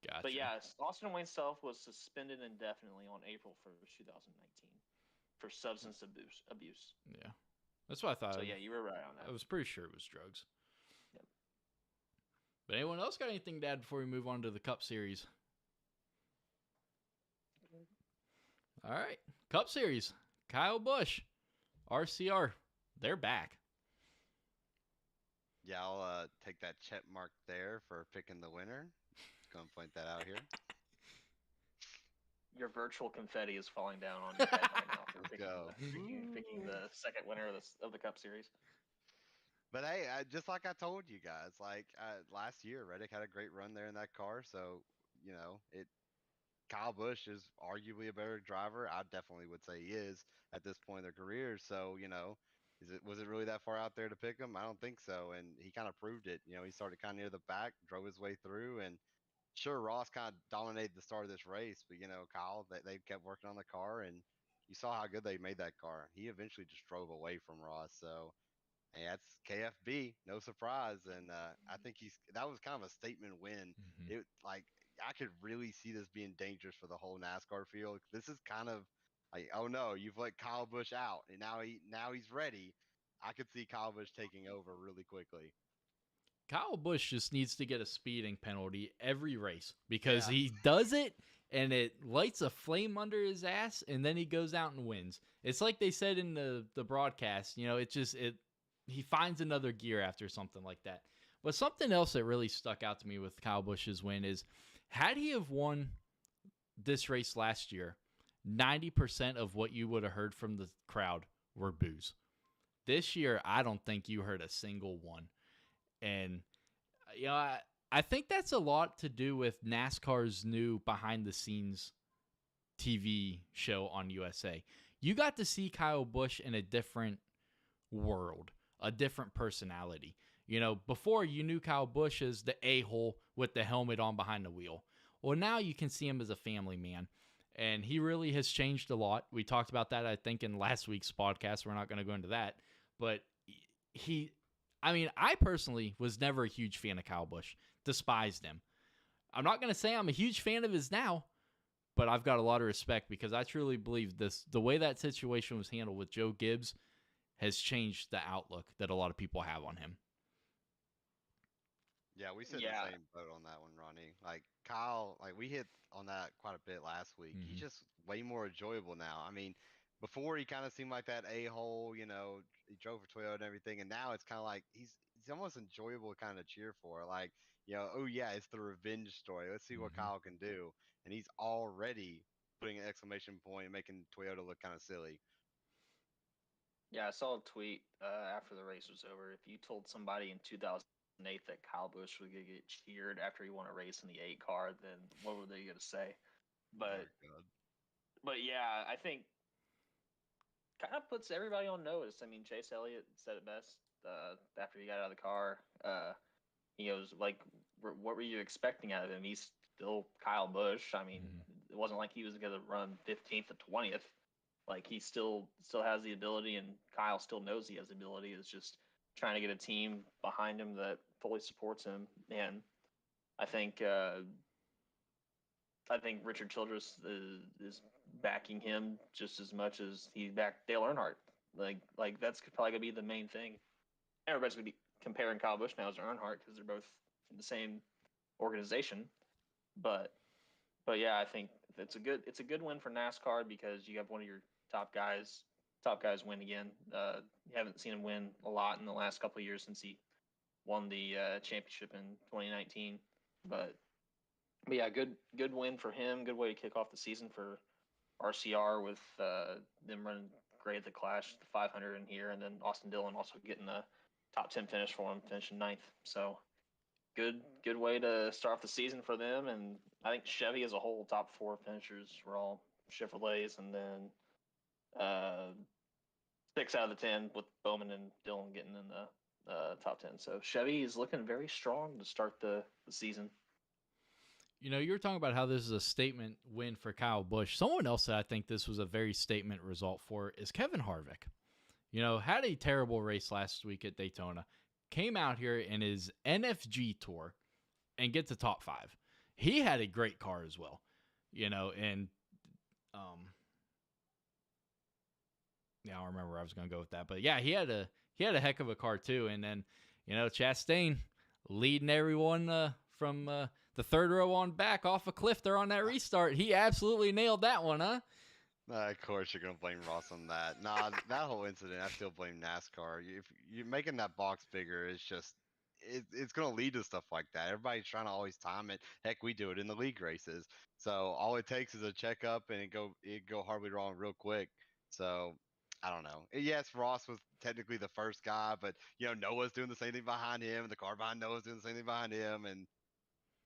But Gotcha. yeah, Austin Wayne Self was suspended indefinitely on April 1st, 2019, for substance abuse. Yeah, that's what I thought. So yeah, you were right on I that. was pretty sure it was drugs. Yep. But anyone else got anything to add before we move on to the Cup Series? All right, Cup Series. Kyle Busch, RCR, they're back. Yeah, I'll take that check mark there for picking the winner. Just gonna point that out here. Your virtual confetti is falling down on your head right now for Let's picking go. picking the second winner of the Cup Series. But hey, just like I told you guys, like last year, Reddick had a great run there in that car. So it. Kyle Busch is arguably a better driver. I definitely would say he is at this point in their careers. So was it really that far out there to pick him? I don't think so. And he kind of proved it. He started kind of near the back, drove his way through, and sure, Ross kind of dominated the start of this race. But Kyle, they kept working on the car, and you saw how good they made that car. He eventually just drove away from Ross. So and that's KFB, no surprise. And I think that was kind of a statement win. Mm-hmm. It like I could really see this being dangerous for the whole NASCAR field. This is kind of like, oh no, you've let Kyle Busch out, and now he's ready. I could see Kyle Busch taking over really quickly. Kyle Busch just needs to get a speeding penalty every race because Yeah. he does it and it lights a flame under his ass and then he goes out and wins. It's like they said in the broadcast, he finds another gear after something like that. But something else that really stuck out to me with Kyle Busch's win is had he have won this race last year, 90% of what you would have heard from the crowd were boos. This year, I don't think you heard a single one. And I think that's a lot to do with NASCAR's new behind the scenes TV show on USA. You got to see Kyle Busch in a different world, a different personality. Before you knew Kyle Busch as the a-hole with the helmet on behind the wheel. Well, now you can see him as a family man. And he really has changed a lot. We talked about that, I think, in last week's podcast. We're not going to go into that. But I personally was never a huge fan of Kyle Busch. Despised him. I'm not going to say I'm a huge fan of his now, but I've got a lot of respect because I truly believe the way that situation was handled with Joe Gibbs has changed the outlook that a lot of people have on him. Yeah, we said Yeah. the same boat on that one, Ronnie. Like Kyle, like we hit on that quite a bit last week. Mhm. He's just way more enjoyable now. I mean, before he kind of seemed like that a-hole, he drove for Toyota and everything, and now it's kind of like he's almost enjoyable to kind of cheer for. Like, oh yeah, it's the revenge story. Let's see what Mhm. Kyle can do, and he's already putting an exclamation point and making Toyota look kind of silly. Yeah, I saw a tweet after the race was over. If you told somebody in 2008 that Kyle Busch would get cheered after he won a race in the 8 car, then what were they going to say? Oh But God. but yeah, I think kind of puts everybody on notice. I mean, Chase Elliott said it best after he got out of the car. He goes like, "What were you expecting out of him? He's still Kyle Busch. I mean, Mhm. it wasn't like he was going to run 15th or 20th. Like he still has the ability, and Kyle still knows he has the ability. It's just trying to get a team behind him that fully supports him. And I think Richard Childress is backing him just as much as he backed Dale Earnhardt. Like that's probably gonna be the main thing. Everybody's gonna be comparing Kyle Busch now to Earnhardt because they're both in the same organization. But yeah, I think it's a good win for NASCAR because you have one of your top guys win again. You haven't seen him win a lot in the last couple of years since he won the championship in 2019. But yeah, good win for him. Good way to kick off the season for RCR with them running great at the Clash, the 500 in here, and then Austin Dillon also getting the top 10 finish for him, finishing ninth. So good way to start off the season for them. And I think Chevy as a whole, top 4 finishers were all Chevrolets, and then 6 out of the 10 with Bowman and Dillon getting in the top 10. So Chevy is looking very strong to start the season. You know, you were talking about how this is a statement win for Kyle Busch. Someone else that I think this was a very statement result for is Kevin Harvick. You know, had a terrible race last week at Daytona, came out here in his NFG tour and gets a top 5. He had a great car as well, you know, and yeah, I don't remember where I was going to go with that, but yeah, he had a heck of a car too. And then, you know, Chastain leading everyone from the third row on back off a cliff there on that restart. He absolutely nailed that one, huh? Of course, you're gonna blame Ross on that. Nah, that whole incident, I still blame NASCAR. If you're making that box bigger, it's just it's gonna lead to stuff like that. Everybody's trying to always time it. Heck, we do it in the league races. So all it takes is a checkup, and it go horribly wrong real quick. So I don't know. Yes, Ross was technically the first guy, but you know Noah's doing the same thing behind him. The car behind Noah's doing the same thing behind him, and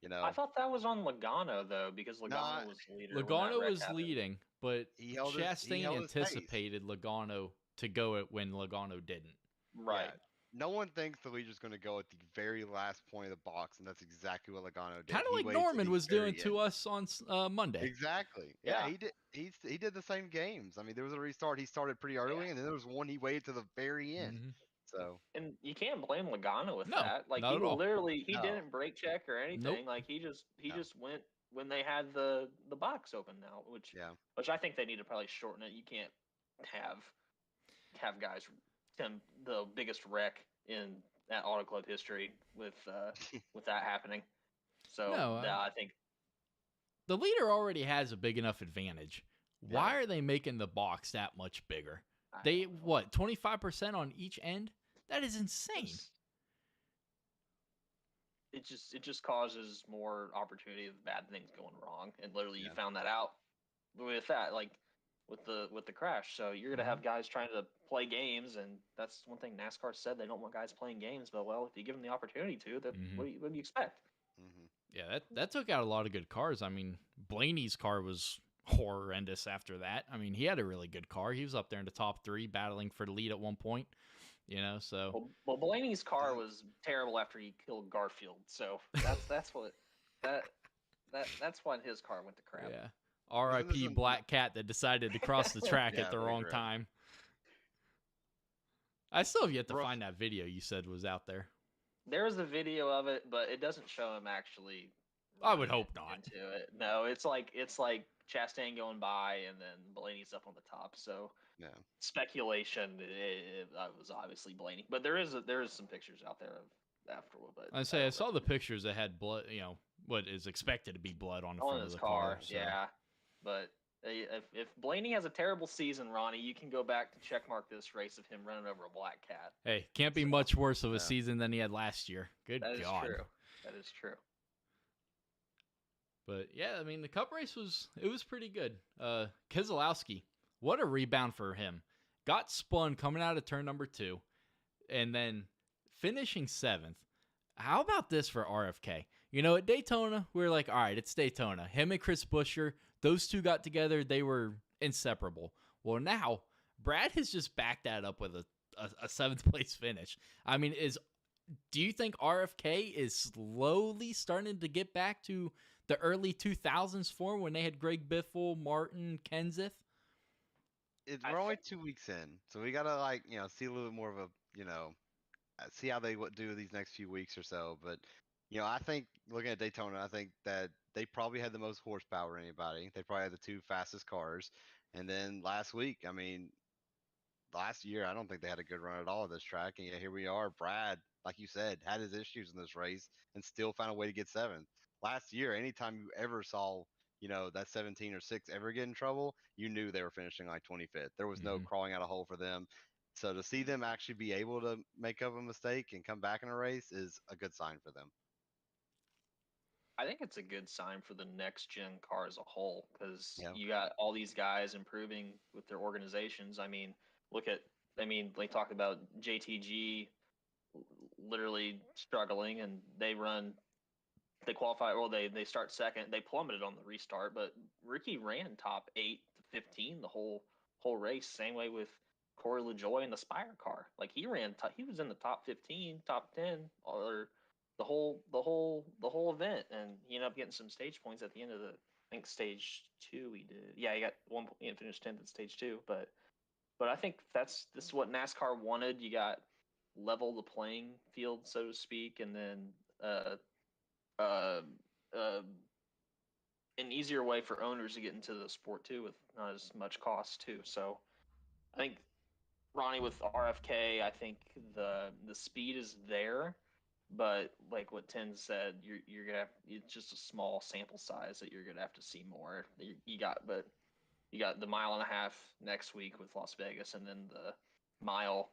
you I know, thought that was on Logano though, because nah, Logano was the leader when that Logano wreck was happened. leading, but he Chastain held his pace. anticipated Logano to go it when Logano didn't. Right. Yeah. No one thinks the leader's going to go at the very last point of the box, and that's exactly what Logano did. Kind of He like waited till Norman the was very doing to end. us on Monday. Exactly. Yeah. He did. He did the same games. I mean, there was a restart. He started pretty early, and then there was one he waited to the very end. Mhm. So And you can't blame Logano with No, that. Like not he at all. literally he No. didn't brake check or anything. Nope. Like he No. just went when they had the box open now, Yeah. which I think they need to probably shorten it. You can't have guys the biggest wreck in that Auto Club history with that happening. So No, I think the leader already has a big enough advantage. Why Yeah. are they making the box that much bigger? I They don't know. what, 25% on each end? That is insane. It just causes more opportunity of bad things going wrong, and literally you Yeah. found that out with that, like with the crash. So you're gonna Mhm. have guys trying to play games, and that's one thing NASCAR said they don't want guys playing games. But well, if you give them the opportunity to, that Mhm. what do you expect? Hmm. Yeah, that took out a lot of good cars. I mean, Blaney's car was horrendous after that. I mean, he had a really good car. He was up there in the top 3 battling for the lead at one point, you know, so Well, Blaney's car Yeah. was terrible after he killed Garfield. So that's what that that's when his car went to crap. yeah. Isn't this RIP a Black Cat that decided to cross the track Yeah, at the very wrong correct. time. I still have yet to Rough. find that video you said was out there. There is a video of it, but it doesn't show him actually. I would running hope not. into it. No, it's like Chastain going by, and then Blaney's up on the top. So Yeah. speculation, it was obviously Blaney, but there is some pictures out there of afterward. But I say I don't saw know. the pictures that had blood, you know, what is expected to be blood on the on front of his the car. so. Yeah, but if Blaney has a terrible season, Ronnie, you can go back to checkmark this race of him running over a black cat. Hey, can't be So, much worse of a Yeah. season than he had last year. Good That is God. true. That is true. But yeah, I mean the cup race was pretty good. Keselowski, what a rebound for him. Got spun coming out of turn number 2, and then finishing 7th. How about this for RFK? You know, at Daytona, we were like, all right, it's Daytona. Him and Chris Buescher, those two got together. They were inseparable. Well, now Brad has just backed that up with a 7th place finish. I mean, do you think RFK is slowly starting to get back to the early 2000s form when they had Greg Biffle, Martin, Kenseth? We're only 2 weeks in, so we gotta see a little bit more of a see how they do these next few weeks or so. But I think looking at Daytona, I think that they probably had the most horsepower of anybody. They probably had the 2 fastest cars. And then last week, I mean, last year, I don't think they had a good run at all at this track. And yet here we are. Brad, like you said, had his issues in this race and still found a way to get 7th. Last year, anytime you ever saw, that 17 or 6 ever get in trouble, you knew they were finishing like 25th. There was no Mhm. crawling out a hole for them. So to see them actually be able to make up a mistake and come back in a race is a good sign for them. I think it's a good sign for the next gen car as a whole, because Yeah. you got all these guys improving with their organizations. I mean, they talked about JTG literally struggling, and they qualify, well, they start second. They plummeted on the restart, but Ricky ran top 8 to 15 the whole race. Same way with Corey LaJoy in the Spire car. Like he was in the top 15, top 10, or the whole event, and he ended up getting some stage points at the end of the. I think stage two he did. Yeah, he got one. He finished 10th at stage two, but I think this is what NASCAR wanted. You got level the playing field, so to speak, and then uh, uh, uh, an easier way for owners to get into the sport too, with not as much cost too. So I think Ronnie with RFK, I think the speed is there, but like what Tim said, you're gonna have, it's just a small sample size that you're gonna have to see more. But you got the mile and a half next week with Las Vegas, and then the mile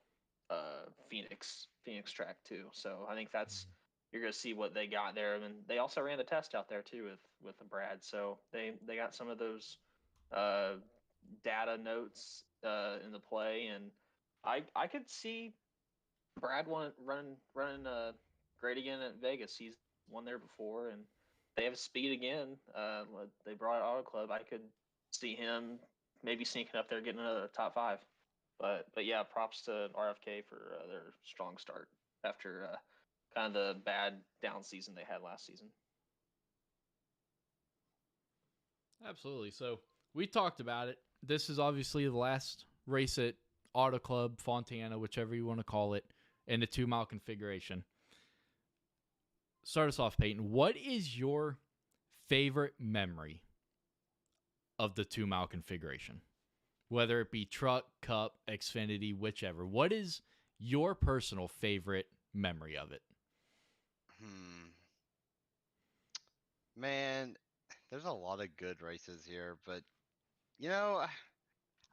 Phoenix track too. So I think that's you're gonna see what they got there, and they also ran the test out there too with the Brad. So they got some of those uh, data notes in the play, and I could see Brad running great again at Vegas. He's won there before, and they have speed again. They brought Auto Club. I could see him maybe sneaking up there, getting another top five. But yeah, props to RFK for their strong start after kind of the bad down season they had last season. Absolutely. So we talked about it. This is obviously the last race at Auto Club, Fontana, whichever you want to call it, in the 2-mile configuration. Start us off, Peyton. What is your favorite memory of the 2-mile configuration? Whether it be truck, cup, Xfinity, whichever. What is your personal favorite memory of it? Man, there's a lot of good races here, but you know,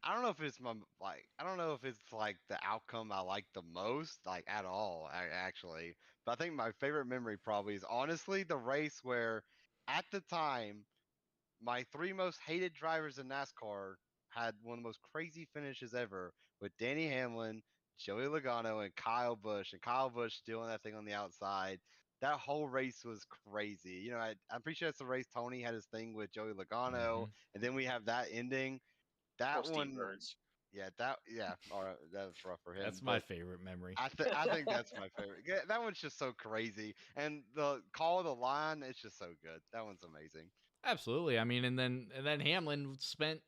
I don't know if it's I don't know if it's like the outcome I like the most, like at all, actually. But I think my favorite memory probably is honestly the race where, at the time, my three most hated drivers in NASCAR had one of the most crazy finishes ever with Danny Hamlin, Joey Logano, and Kyle Busch. And Kyle Busch stealing that thing on the outside. That whole race was crazy. You know, I'm pretty sure that's the race Tony had his thing with Joey Logano, Mm-hmm. and then we have that ending. Or That Steve one, Birds. yeah, all right, that was rough for him. That's my But favorite memory. I think that's my favorite. Yeah, that one's just so crazy, and the call of the line, it's just so good. That one's amazing. Absolutely. I mean, and then Hamlin spent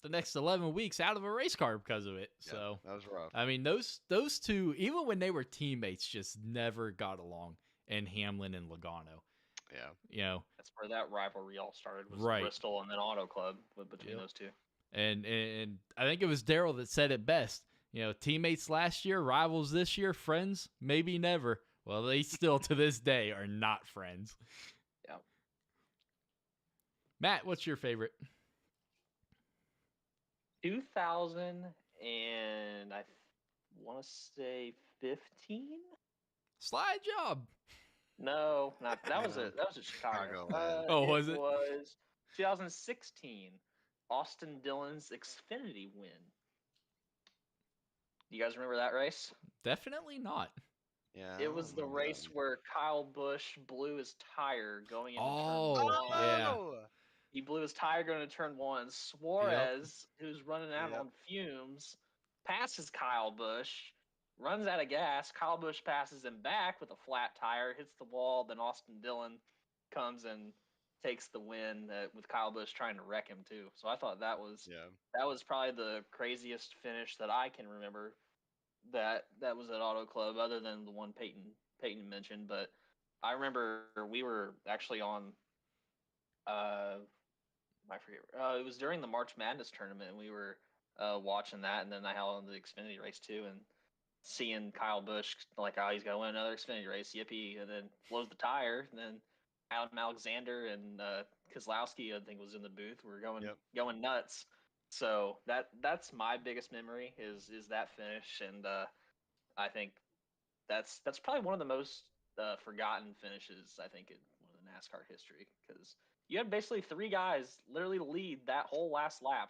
the next 11 weeks out of a race car because of it. Yeah, So, that was rough. I mean, those two, even when they were teammates, just never got along. And Hamlin and Logano, Yeah. you know, That's where that rivalry all started, was right? Bristol and then Auto Club between Yep. those two. And I think it was Daryl that said it best. You know, teammates last year, rivals this year, friends maybe never. Well, they still to this day are not friends. Yeah. Matt, what's your favorite? 2000 and I want to say 15. Slide job. No, not that was No. a Chicago. Chicagoland. Oh, was it? It was 2016. Austin Dillon's Xfinity win. Do you guys remember that race? Definitely not. Yeah. I It don't was the remember that race one. where Kyle Busch blew his tire going into Oh, turn one. yeah. He blew his tire going to turn one. Suarez, who's running out Yep. on fumes, passes Kyle Busch, runs out of gas. Kyle Busch passes him back with a flat tire, hits the wall. Then Austin Dillon comes and takes the win with Kyle Busch trying to wreck him too. So I thought that was probably the craziest finish that I can remember. That was at Auto Club, other than the one Peyton mentioned. But I remember we were actually on. I forget. It was during the March Madness tournament, and we were watching that, and then I held on the Xfinity race too, and seeing Kyle Busch like, oh, he's gonna win another Xfinity race, yippee, and then blows the tire, and then Adam Alexander and Kozlowski, I think, was in the booth. We're going nuts. So that's my biggest memory is that finish, and I think that's probably one of the most forgotten finishes, I think, in one of the NASCAR history, because you had basically three guys literally lead that whole last lap.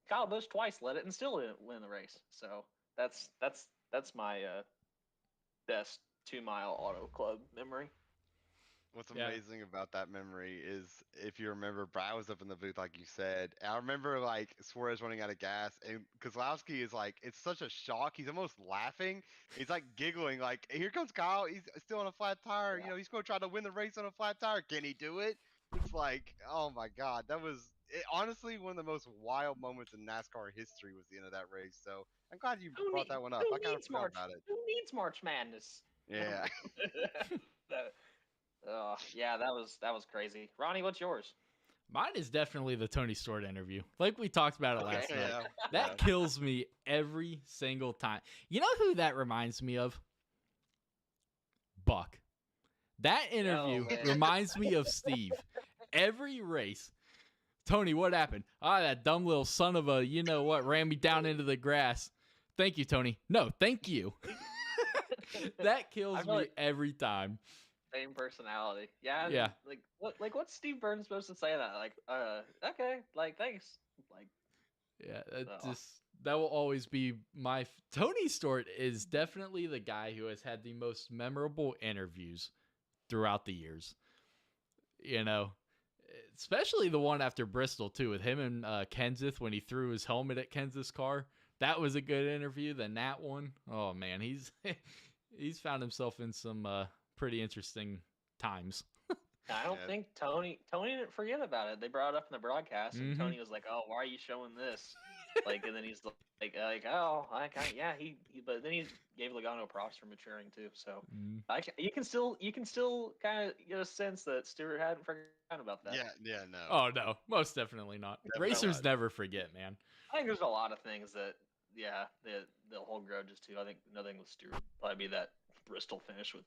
Kyle Busch twice led it and still didn't win the race. So that's my best 2-mile Auto Club memory. What's Yeah. amazing about that memory is if you remember, Brad was up in the booth, like you said. I remember like Suarez running out of gas, and Kozlowski is like, it's such a shock. He's almost laughing. He's like giggling, like, here comes Kyle. He's still on a flat tire. Yeah. He's going to try to win the race on a flat tire. Can he do it? It's like, oh my God, that was honestly one of the most wild moments in NASCAR history was the end of that race. So I'm glad you Who, brought need, that one up. who I kind of needs forgot March? about it. Who needs March Madness? Yeah. That- yeah, that was crazy. Ronnie, what's yours? Mine is definitely the Tony Stewart interview. Like we talked about it Okay. last night. Yeah. That Yeah. kills me every single time. You know who that reminds me of? Buck. That interview man. reminds me of Steve. Every race. Tony, what happened? Ah, that dumb little son of a, you know what, ran me down into the grass. Thank you, Tony. No, thank you. That kills I me feel like every time. same personality. Yeah. Yeah. What's Steve Burns supposed to say that? Like, okay, like thanks. Like, Yeah, oh, that will always be Tony Stewart is definitely the guy who has had the most memorable interviews throughout the years. You know, especially the one after Bristol too, with him and Kenseth when he threw his helmet at Kenseth's car. That was a good interview. Then that one, oh man, he's he's found himself in some pretty interesting times. I don't Yeah. think Tony didn't forget about it. They brought it up in the broadcast, and Mhm. Tony was like, "Oh, why are you showing this?" Like, and then he's like, "Oh, yeah." But then he gave Logano props for maturing too. So Mm. you can still kind of get a sense that Stewart hadn't forgotten about that. Yeah. Yeah. No. Oh no, most definitely not. Definitely Racers not. never forget, man. I think there's a lot of things that, yeah, they'll hold grudges to. I think nothing with Stewart probably be that Bristol finish with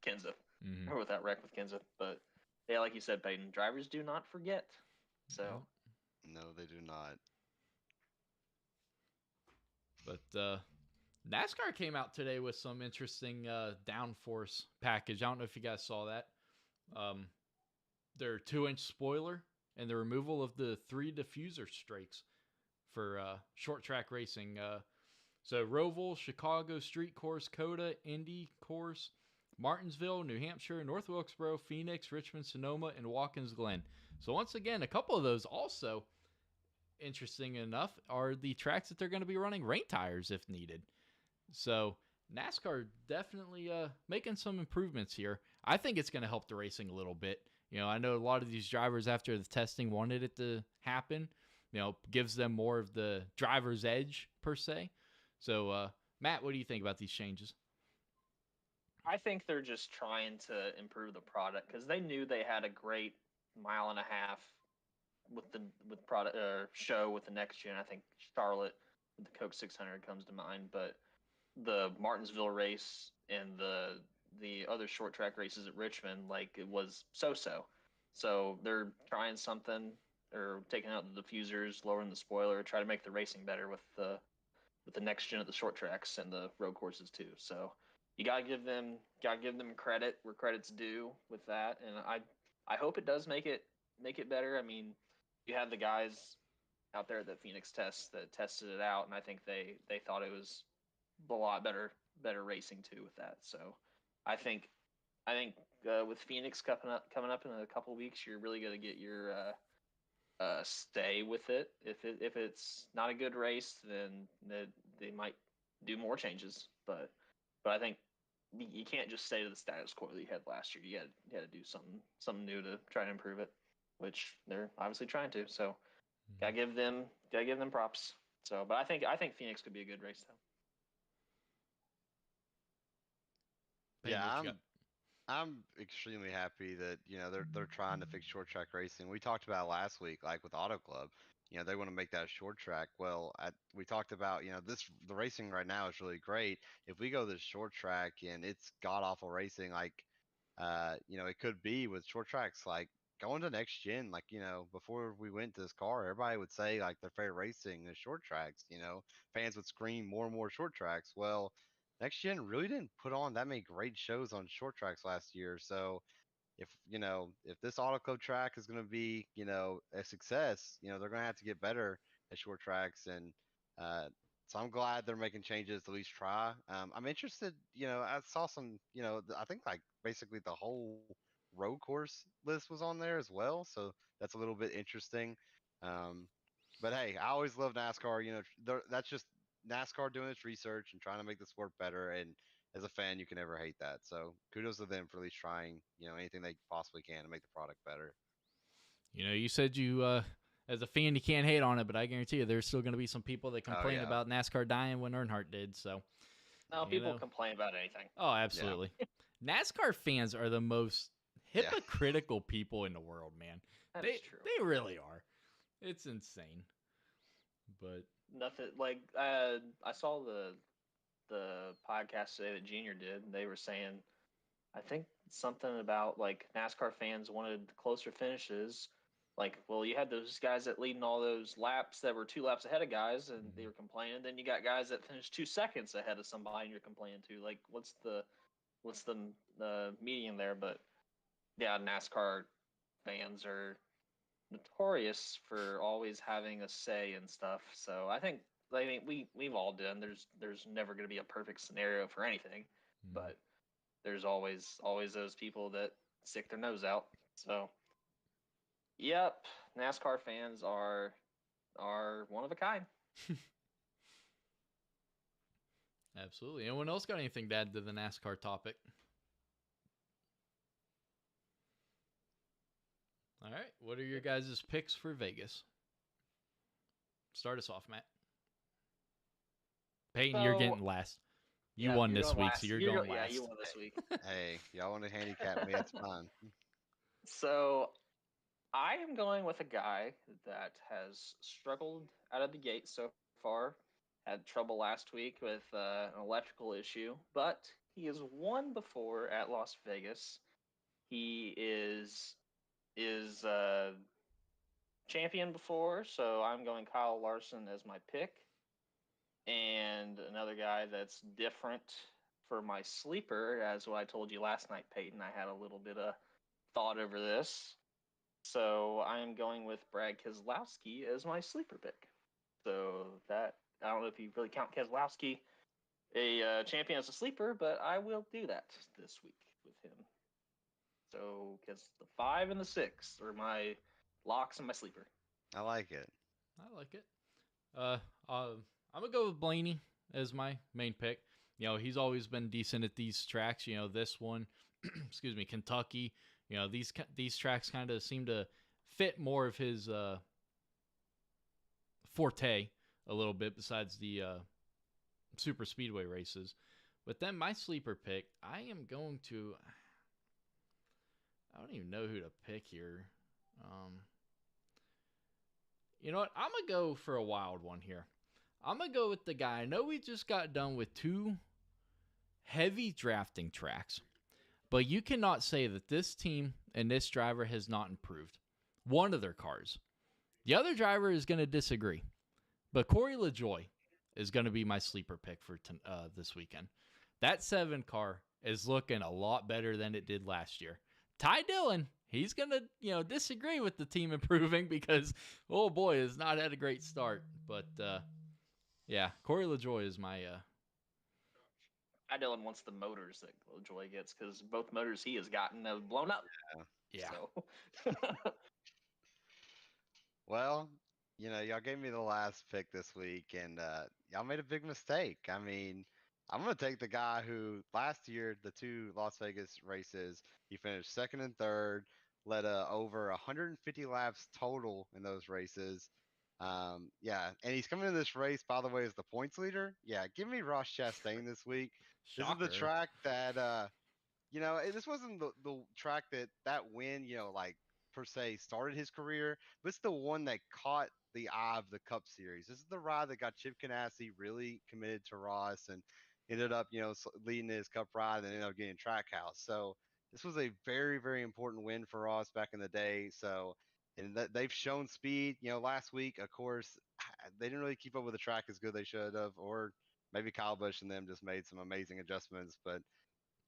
Kenseth Mhm. or with that wreck with Kenseth. But yeah, like you said, Peyton, drivers do not forget. So Yep. No, they do not. But NASCAR came out today with some interesting downforce package. I don't know if you guys saw that. Um, their 2-inch spoiler and the removal of the 3 diffuser strakes for short track racing. So Roval, Chicago Street Course, Coda, Indy Course, Martinsville, New Hampshire, North Wilkesboro, Phoenix, Richmond, Sonoma, and Watkins Glen. So once again, a couple of those also, interesting enough, are the tracks that they're going to be running rain tires if needed. So NASCAR definitely making some improvements here. I think it's going to help the racing a little bit. You know, I know a lot of these drivers after the testing wanted it to happen. You know, gives them more of the driver's edge per se. So, Matt, what do you think about these changes? I think they're just trying to improve the product because they knew they had a great mile and a half with product show with the next gen. I think Charlotte with the Coke 600 comes to mind, but the Martinsville race and the other short track races at Richmond, like it was so. So they're trying something or taking out the diffusers, lowering the spoiler, try to make the racing better with the next gen at the short tracks and the road courses too. So you gotta give them credit where credit's due with that, and I hope it does make it better. I mean, you had the guys out there at the Phoenix test that tested it out, and I think they thought it was a lot better racing too with that. So I think I think with Phoenix coming up in a couple of weeks, you're really gonna get your stay with it. If it's not a good race, then they might do more changes. But I think you can't just stay to the status quo that you had last year. You got to do something new to try to improve it, which they're obviously trying to. So gotta give them props. So, but I think Phoenix could be a good race though. Peyton, Yeah, what you got? I'm extremely happy that they're trying to fix short track racing. We talked about last week, like with Auto Club, they want to make that short track. Well, we talked about the racing right now is really great. If we go this short track and it's god awful racing, like it could be with short tracks, like going to next gen. Like before we went to this car, everybody would say like their favorite racing is short tracks. Fans would scream more and more short tracks. Well, next gen really didn't put on that many great shows on short tracks last year. So if this auto club track is going to be a success, they're going to have to get better at short tracks. And so I'm glad they're making changes to at least try. I'm interested. I saw some. I think like basically the whole road course list was on there as well. So that's a little bit interesting. Um, but hey, I always love NASCAR. That's just NASCAR doing its research and trying to make the sport better. And as a fan, you can never hate that. So kudos to them for at least trying, anything they possibly can to make the product better. You said as a fan, you can't hate on it, but I guarantee you there's still going to be some people that Oh complain yeah, about NASCAR dying when Earnhardt did. So, No, you people know. complain about anything. Oh, yeah, absolutely. NASCAR fans are the most yeah. hypocritical people in the world, man. That They is true. they really are. It's insane. But Nothing like I saw the podcast today that Junior did. And they were saying, I think something about like NASCAR fans wanted closer finishes. Like, well, you had those guys that leading all those laps that were 2 laps ahead of guys, and they were complaining. Then you got guys that finished 2 seconds ahead of somebody, and you're complaining too. Like, what's the median there? But yeah, NASCAR fans are notorious for always having a say and stuff. So I think we've all done. There's never going to be a perfect scenario for anything, but there's always those people that stick their nose out. So yep, NASCAR fans are one of a kind. absolutely. Anyone else got anything to add to the NASCAR topic? All right. What are your guys' picks for Vegas? Start us off, Matt. Peyton, you're So, getting last. You yeah, won you're this going week, last. so you're going Yeah, last. you won this week. Hey, y'all want to handicap me? It's fine. So I am going with a guy that has struggled out of the gate so far. Had trouble last week with an electrical issue, but he has won before at Las Vegas. He is champion before, so I'm going Kyle Larson as my pick. And another guy that's different for my sleeper, as what I told you last night, Peyton. I had a little bit of thought over this. So I am going with Brad Keselowski as my sleeper pick. So that I don't know if you really count Keselowski a champion as a sleeper, but I will do that this week with him. So because the 5 and the 6 are my locks and my sleeper. I like it. I like it. Uh, I'm gonna go with Blaney as my main pick. He's always been decent at these tracks. This one, excuse me, Kentucky. These tracks kind of seem to fit more of his forte a little bit, besides the super speedway races. But then my sleeper pick, I am going to. I don't even know who to pick here. You know what? I'm going to go for a wild one here. I'm going to go with the guy. I know we just got done with 2 heavy drafting tracks, but you cannot say that this team and this driver has not improved one of their cars. The other driver is going to disagree, but Corey LaJoie is going to be my sleeper pick for this weekend. That 7 car is looking a lot better than it did last year. Ty Dillon, he's going to, disagree with the team improving because, oh boy, has not had a great start. But, yeah, Corey LaJoie is my... Dylan wants the motors that LaJoie gets because both motors he has gotten have blown up. Yeah. So. Well, y'all gave me the last pick this week, and y'all made a big mistake. I mean, I'm going to take the guy who last year, the 2 Las Vegas races, he finished second and third, led over 150 laps total in those races. Yeah, and he's coming in this race, by the way, as the points leader. Yeah, give me Ross Chastain this week. This is the Shocker. track that this wasn't the track that win, like per se started his career, but it's the one that caught the eye of the Cup Series. This is the ride that got Chip Ganassi really committed to Ross and ended up, leading his Cup ride and ended up getting Trackhouse. So this was a very, very important win for Ross back in the day. So, and they've shown speed. Last week, of course, they didn't really keep up with the track as good they should have, or maybe Kyle Busch and them just made some amazing adjustments, but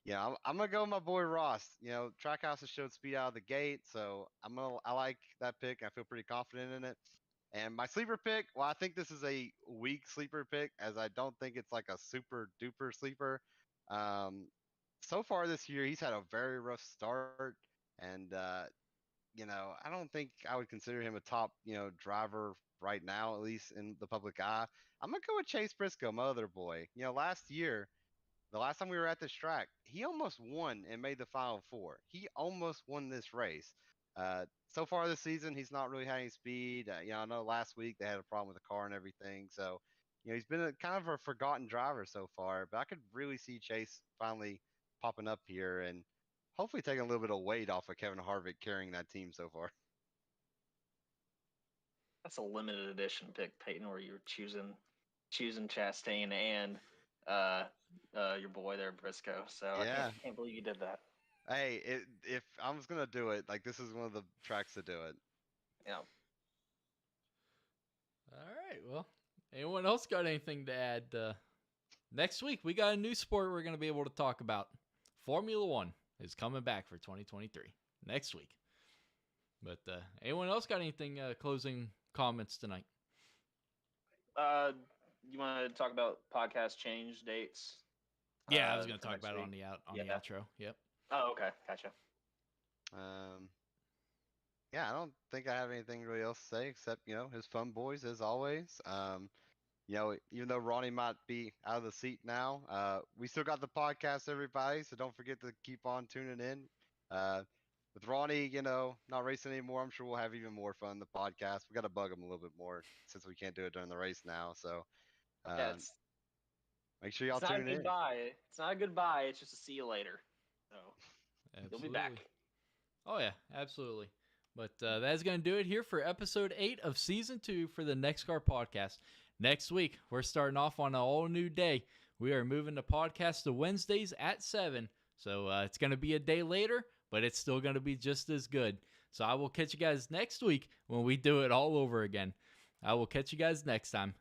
yeah, I'm gonna go with my boy Ross. Trackhouse has showed speed out of the gate, so I like that pick. I feel pretty confident in it. And my sleeper pick, well, I think this is a weak sleeper pick, as I don't think it's like a super duper sleeper. So far this year, he's had a very rough start. And I don't think I would consider him a top, driver right now, at least in the public eye. I'm gonna go with Chase Briscoe, my other boy. Last year, the last time we were at this track, he almost won and made the final four. He almost won this race. So far this season, he's not really had any speed. I know last week they had a problem with the car and everything. So, he's been kind of a forgotten driver so far. But I could really see Chase finally popping up here and hopefully taking a little bit of weight off of Kevin Harvick carrying that team so far. That's a limited edition pick, Peyton, where you're choosing Chastain and your boy there, Briscoe. So I Yeah. can't believe you did that. Hey, if I was gonna do it, like this is one of the tracks to do it. Yeah. All right. Well, anyone else got anything to add? Next week, we got a new sport we're going to be able to talk about. Formula One is coming back for 2023 next week. But anyone else got anything closing comments tonight? You want to talk about podcast change dates? Yeah, I was going to talk next about it week? on the outro. Yep. Oh, okay, gotcha. Yeah, I don't think I have anything really else to say except, his fun boys as always. Even though Ronnie might be out of the seat now, we still got the podcast, everybody. So don't forget to keep on tuning in. With Ronnie, not racing anymore, I'm sure we'll have even more fun in the podcast. We got to bug him a little bit more since we can't do it during the race now. So make sure y'all it's not tune a in. goodbye. It's not a goodbye. It's just a see you later. So you'll be back. Oh yeah, absolutely. But that's going to do it here for episode 8 of season 2 for the NEXXTCAR podcast. Next week, we're starting off on an all new day. We are moving the podcast to Wednesdays at 7. So it's going to be a day later, but it's still going to be just as good. So I will catch you guys next week when we do it all over again. I will catch you guys next time.